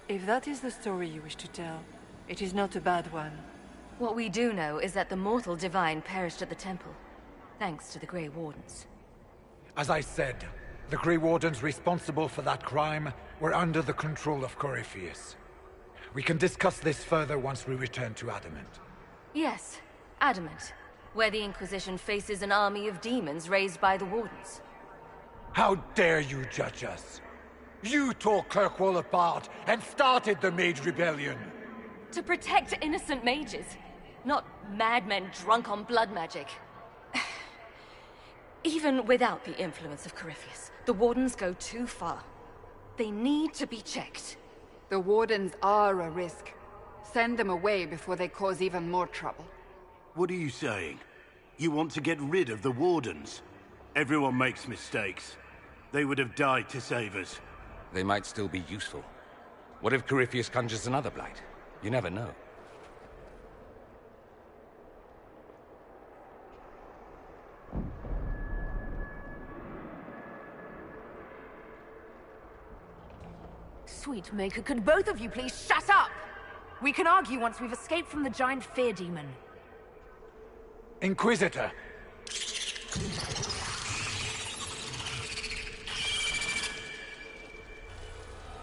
If that is the story you wish to tell, it is not a bad one. What we do know is that the mortal divine perished at the temple, thanks to the Grey Wardens. As I said, the Grey Wardens responsible for that crime were under the control of Corypheus. We can discuss this further once we return to Adamant. Yes, Adamant, where the Inquisition faces an army of demons raised by the Wardens. How dare you judge us? You tore Kirkwall apart and started the Mage Rebellion! To protect innocent mages, not madmen drunk on blood magic. Even without the influence of Corypheus, the Wardens go too far. They need to be checked. The Wardens are a risk. Send them away before they cause even more trouble. What are you saying? You want to get rid of the Wardens? Everyone makes mistakes. They would have died to save us. They might still be useful. What if Corypheus conjures another blight? You never know. Sweet Maker, could both of you please shut up? We can argue once we've escaped from the giant fear demon. Inquisitor!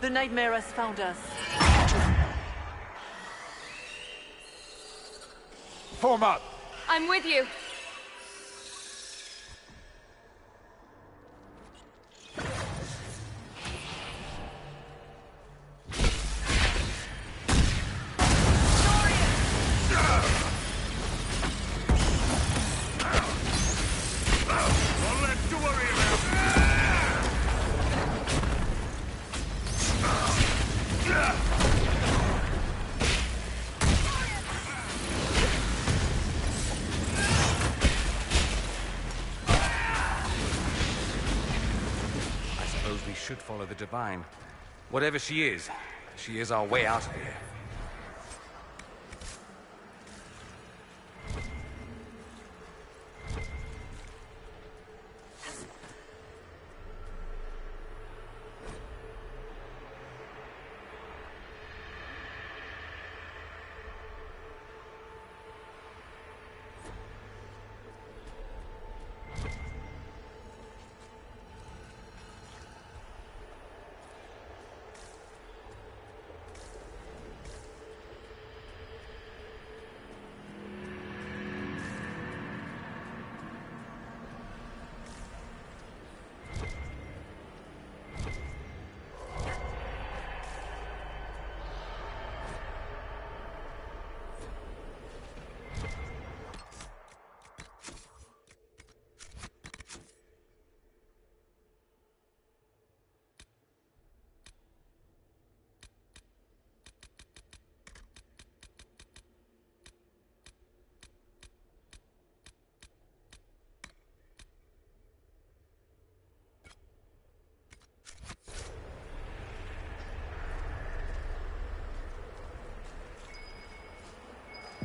The nightmare has found us. Form up! I'm with you. Should follow the Divine. Whatever she is our way out of here.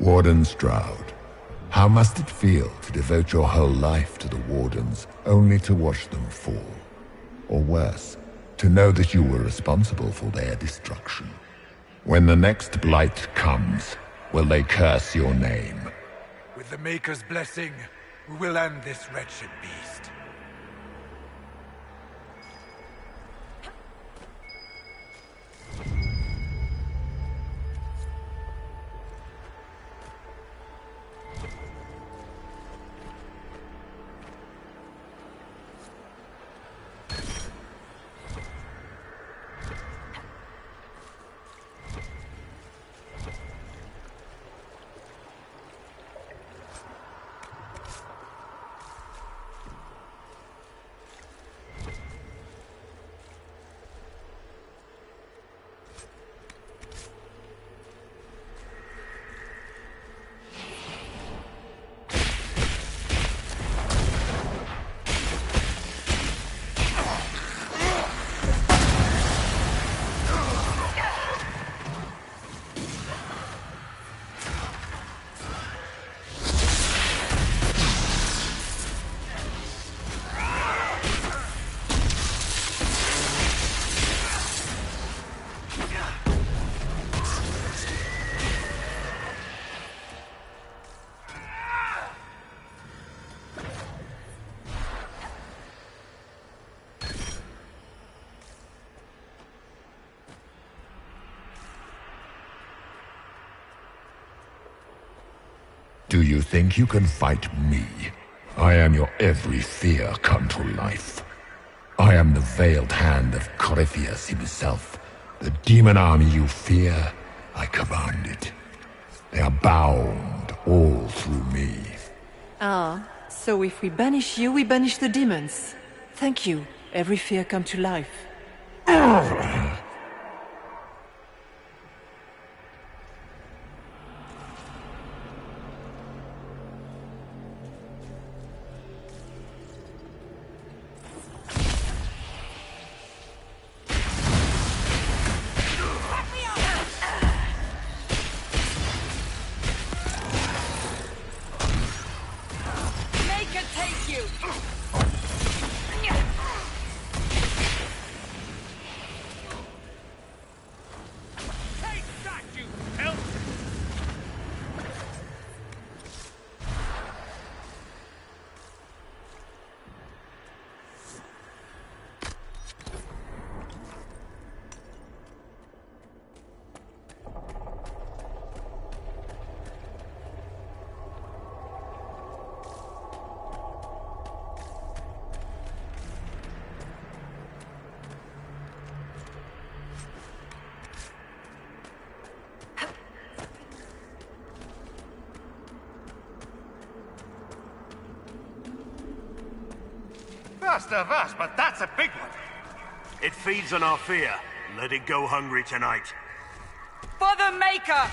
Warden Stroud, how must it feel to devote your whole life to the Wardens, only to watch them fall? Or worse, to know that you were responsible for their destruction? When the next blight comes, will they curse your name? With the Maker's blessing, we will end this wretched beast. Do you think you can fight me? I am your every fear come to life. I am the veiled hand of Corypheus himself. The demon army you fear, I command it. They are bound all through me. Ah, so if we banish you, we banish the demons. Thank you. Every fear come to life. First of us, but that's a big one. It feeds on our fear. Let it go hungry tonight. For the Maker!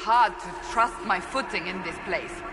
hard to trust my footing in this place.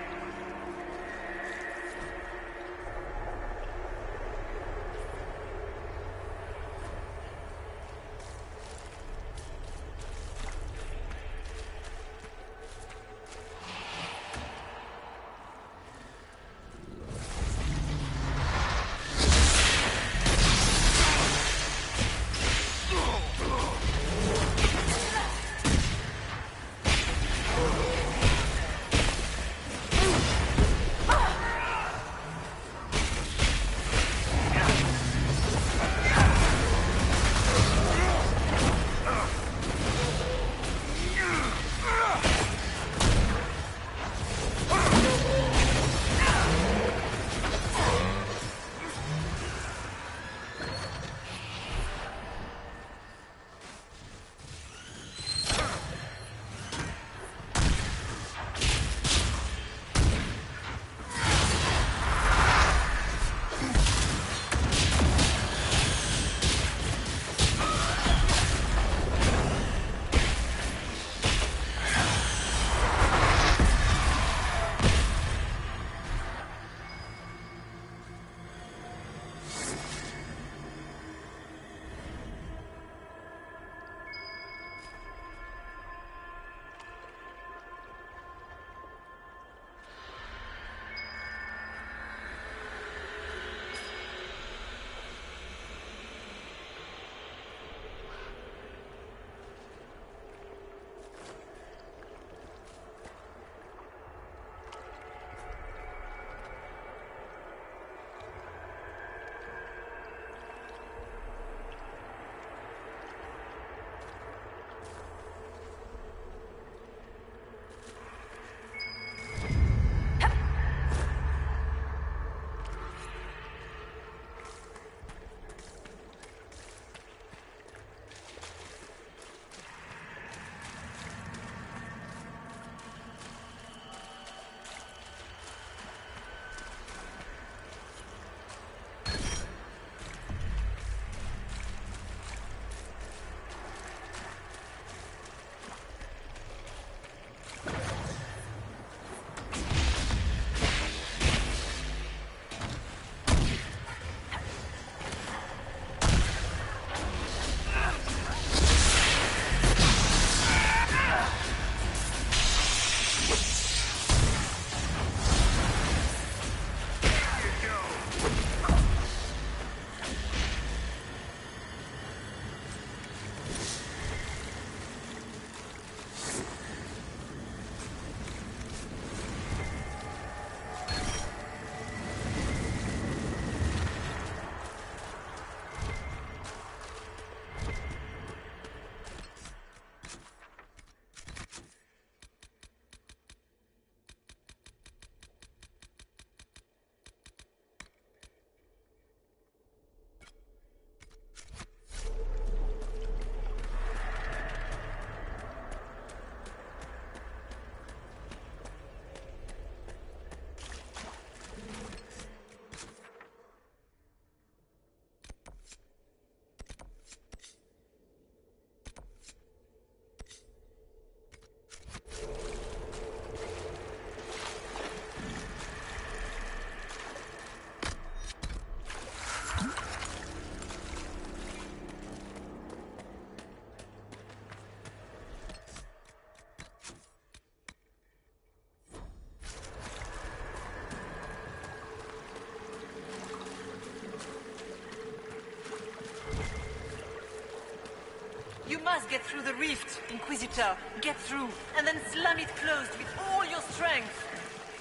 You must get through the rift, Inquisitor. Get through, and then slam it closed with all your strength.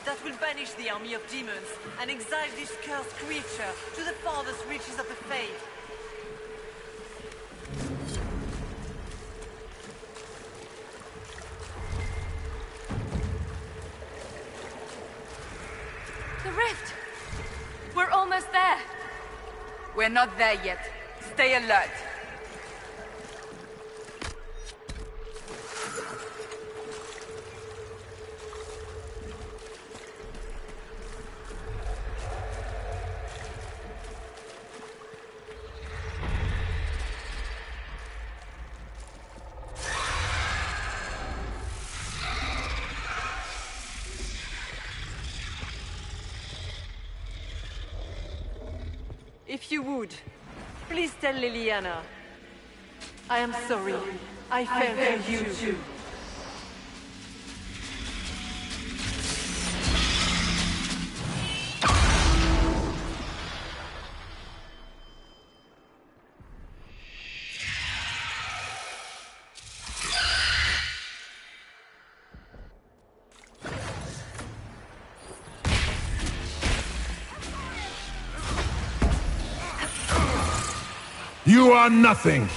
That will banish the army of demons and exile this cursed creature to the farthest reaches of the Fade. The rift! We're almost there! We're not there yet. Stay alert. if you would, please tell Liliana. I am sorry. I failed you too. You are nothing!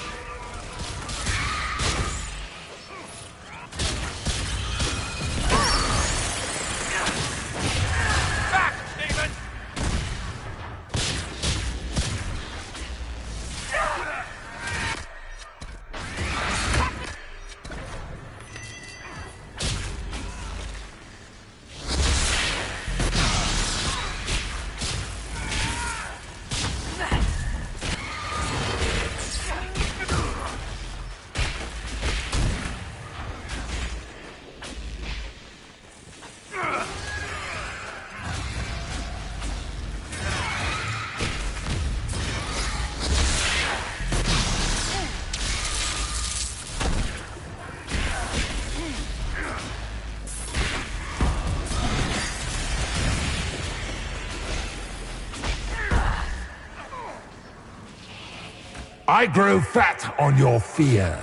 I grow fat on your fear.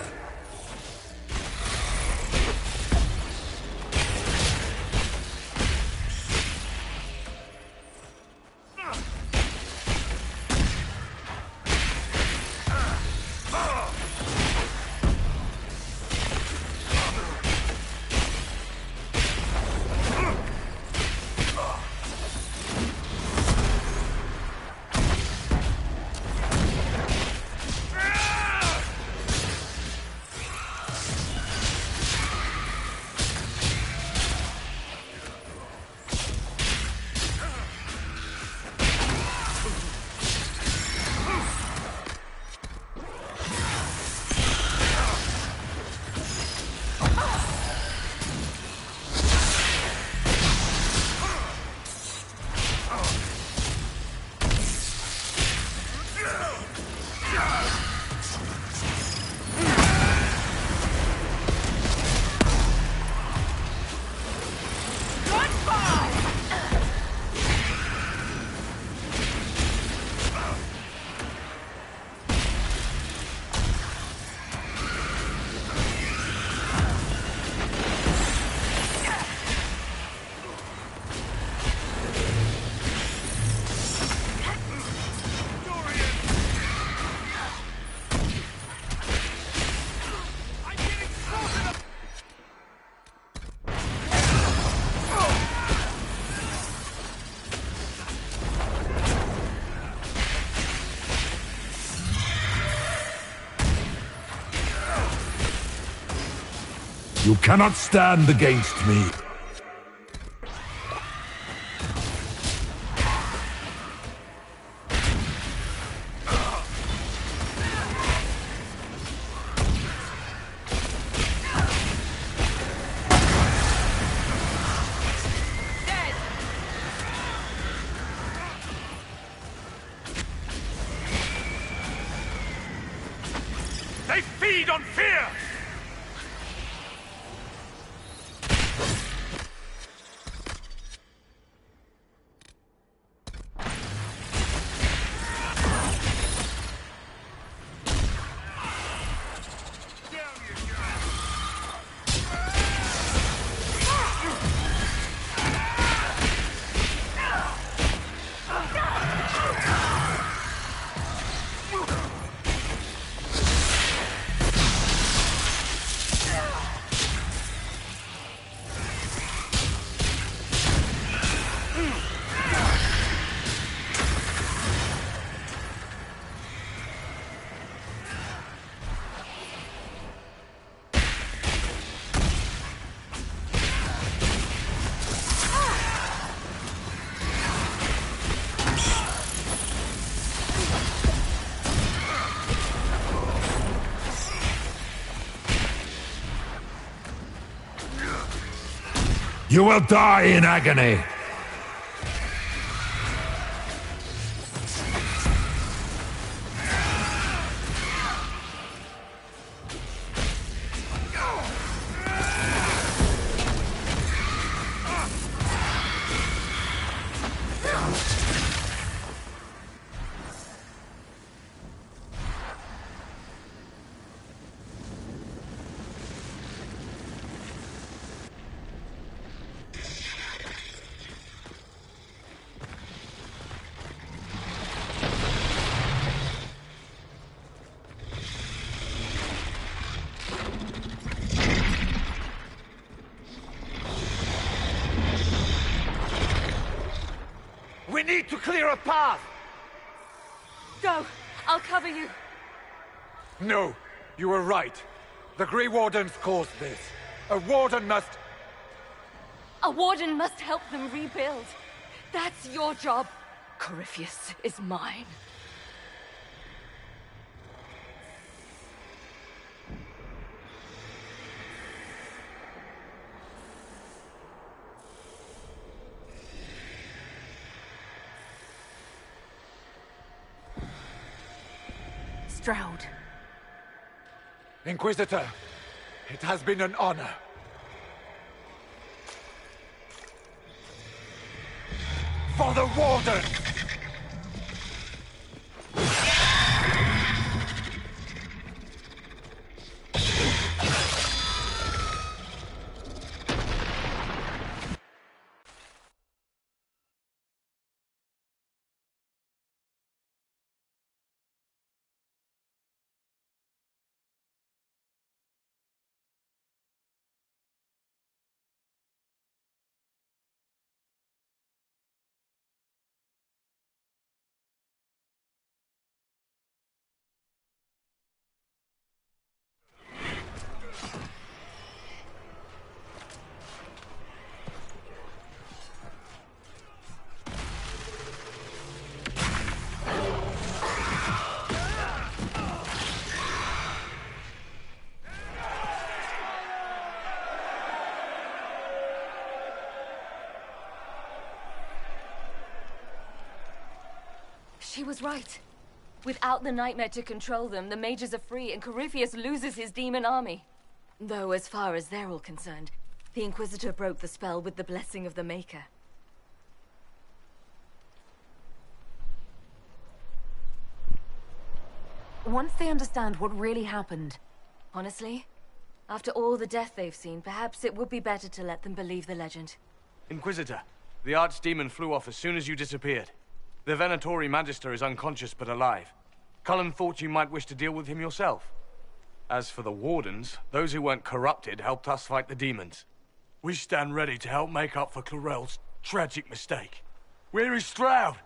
You cannot stand against me. They feed on fear! You will die in agony. We need to clear a path! Go! I'll cover you! No, you were right. The Grey Wardens caused this. A Warden must... A Warden must help them rebuild. That's your job. Corypheus is mine. Stroud. Inquisitor, it has been an honor. For the Warden! She was right. Without the Nightmare to control them, the mages are free and Corypheus loses his demon army. Though, as far as they're all concerned, the Inquisitor broke the spell with the blessing of the Maker. Once they understand what really happened... Honestly, after all the death they've seen, perhaps it would be better to let them believe the legend. Inquisitor, the Archdemon flew off as soon as you disappeared. The Venatori Magister is unconscious but alive. Cullen thought you might wish to deal with him yourself. As for the Wardens, those who weren't corrupted helped us fight the demons. We stand ready to help make up for Clarel's tragic mistake. Where is Stroud?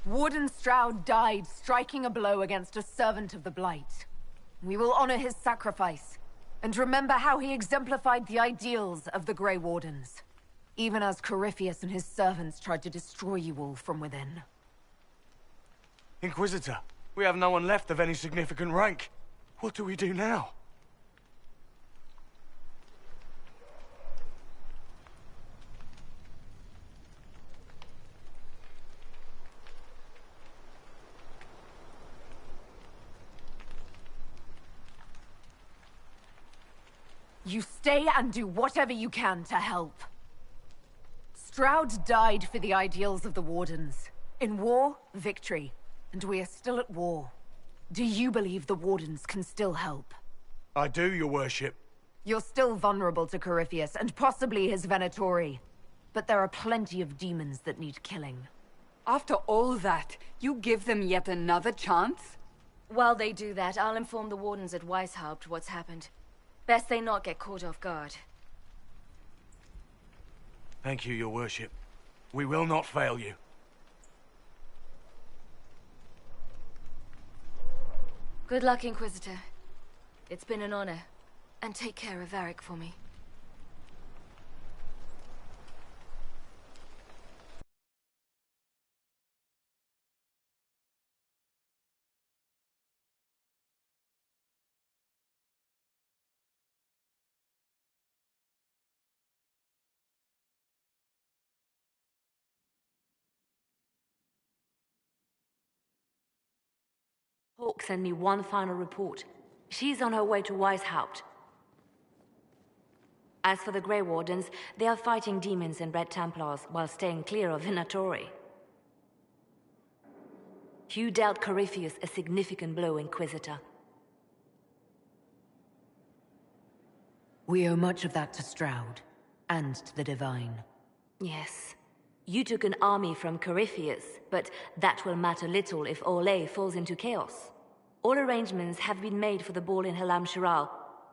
Warden Stroud died striking a blow against a servant of the Blight. We will honor his sacrifice, and remember how he exemplified the ideals of the Grey Wardens, even as Corypheus and his servants tried to destroy you all from within. Inquisitor, we have no one left of any significant rank. What do we do now? You stay and do whatever you can to help. Stroud died for the ideals of the Wardens. In war, victory. And we are still at war. Do you believe the Wardens can still help? I do, your worship. You're still vulnerable to Corypheus, and possibly his Venatori. But there are plenty of demons that need killing. After all that, you give them yet another chance? While they do that, I'll inform the Wardens at Weishaupt what's happened. Best they not get caught off guard. Thank you, your worship. We will not fail you. Good luck, Inquisitor. It's been an honor. And take care of Varric for me. Hawke sent me one final report. She's on her way to Weishaupt. As for the Grey Wardens, they are fighting demons and Red Templars while staying clear of Venatori. You dealt Corypheus a significant blow, Inquisitor. We owe much of that to Stroud, and to the Divine. Yes. You took an army from Corypheus, but that will matter little if Orlais falls into chaos. All arrangements have been made for the ball in Halam Shiral.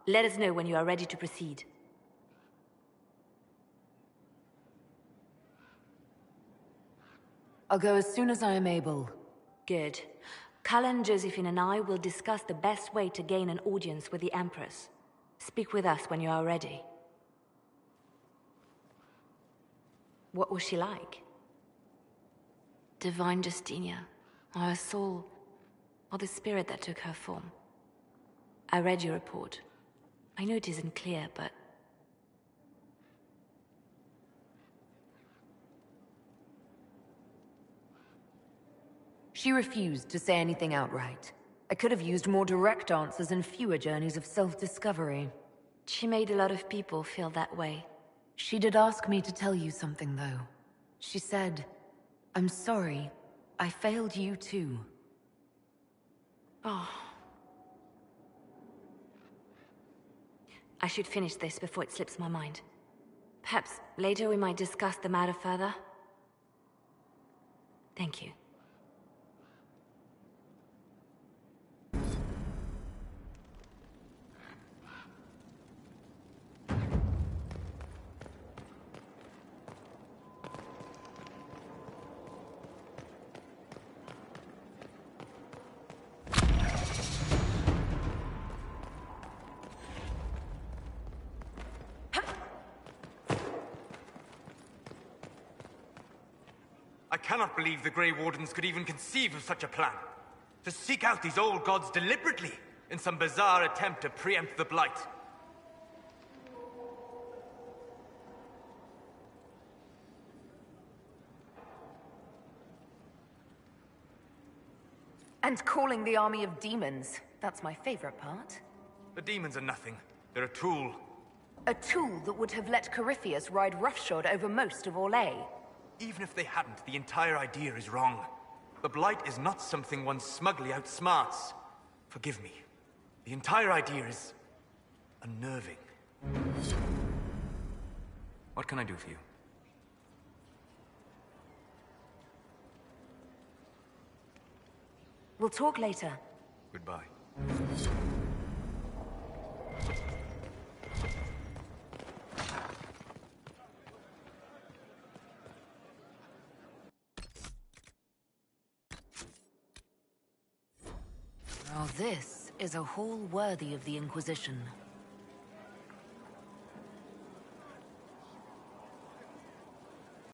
Let us know when you are ready to proceed. I'll go as soon as I am able. Good. Cullen, Josephine, and I will discuss the best way to gain an audience with the Empress. Speak with us when you are ready. What was she like? Divine Justinia, or her soul, or the spirit that took her form. I read your report. I know it isn't clear, but... She refused to say anything outright. I could have used more direct answers and fewer journeys of self-discovery. She made a lot of people feel that way. She did ask me to tell you something, though. She said, "I'm sorry. I failed you too." Oh. I should finish this before it slips my mind. Perhaps later we might discuss the matter further. Thank you. I cannot believe the Grey Wardens could even conceive of such a plan. To seek out these old gods deliberately, in some bizarre attempt to preempt the Blight. And calling the army of demons. That's my favorite part. The demons are nothing. They're a tool. A tool that would have let Corypheus ride roughshod over most of Orlais. Even if they hadn't, the entire idea is wrong. The Blight is not something one smugly outsmarts. Forgive me. The entire idea is... unnerving. What can I do for you? We'll talk later. Goodbye. Now this is a hall worthy of the Inquisition.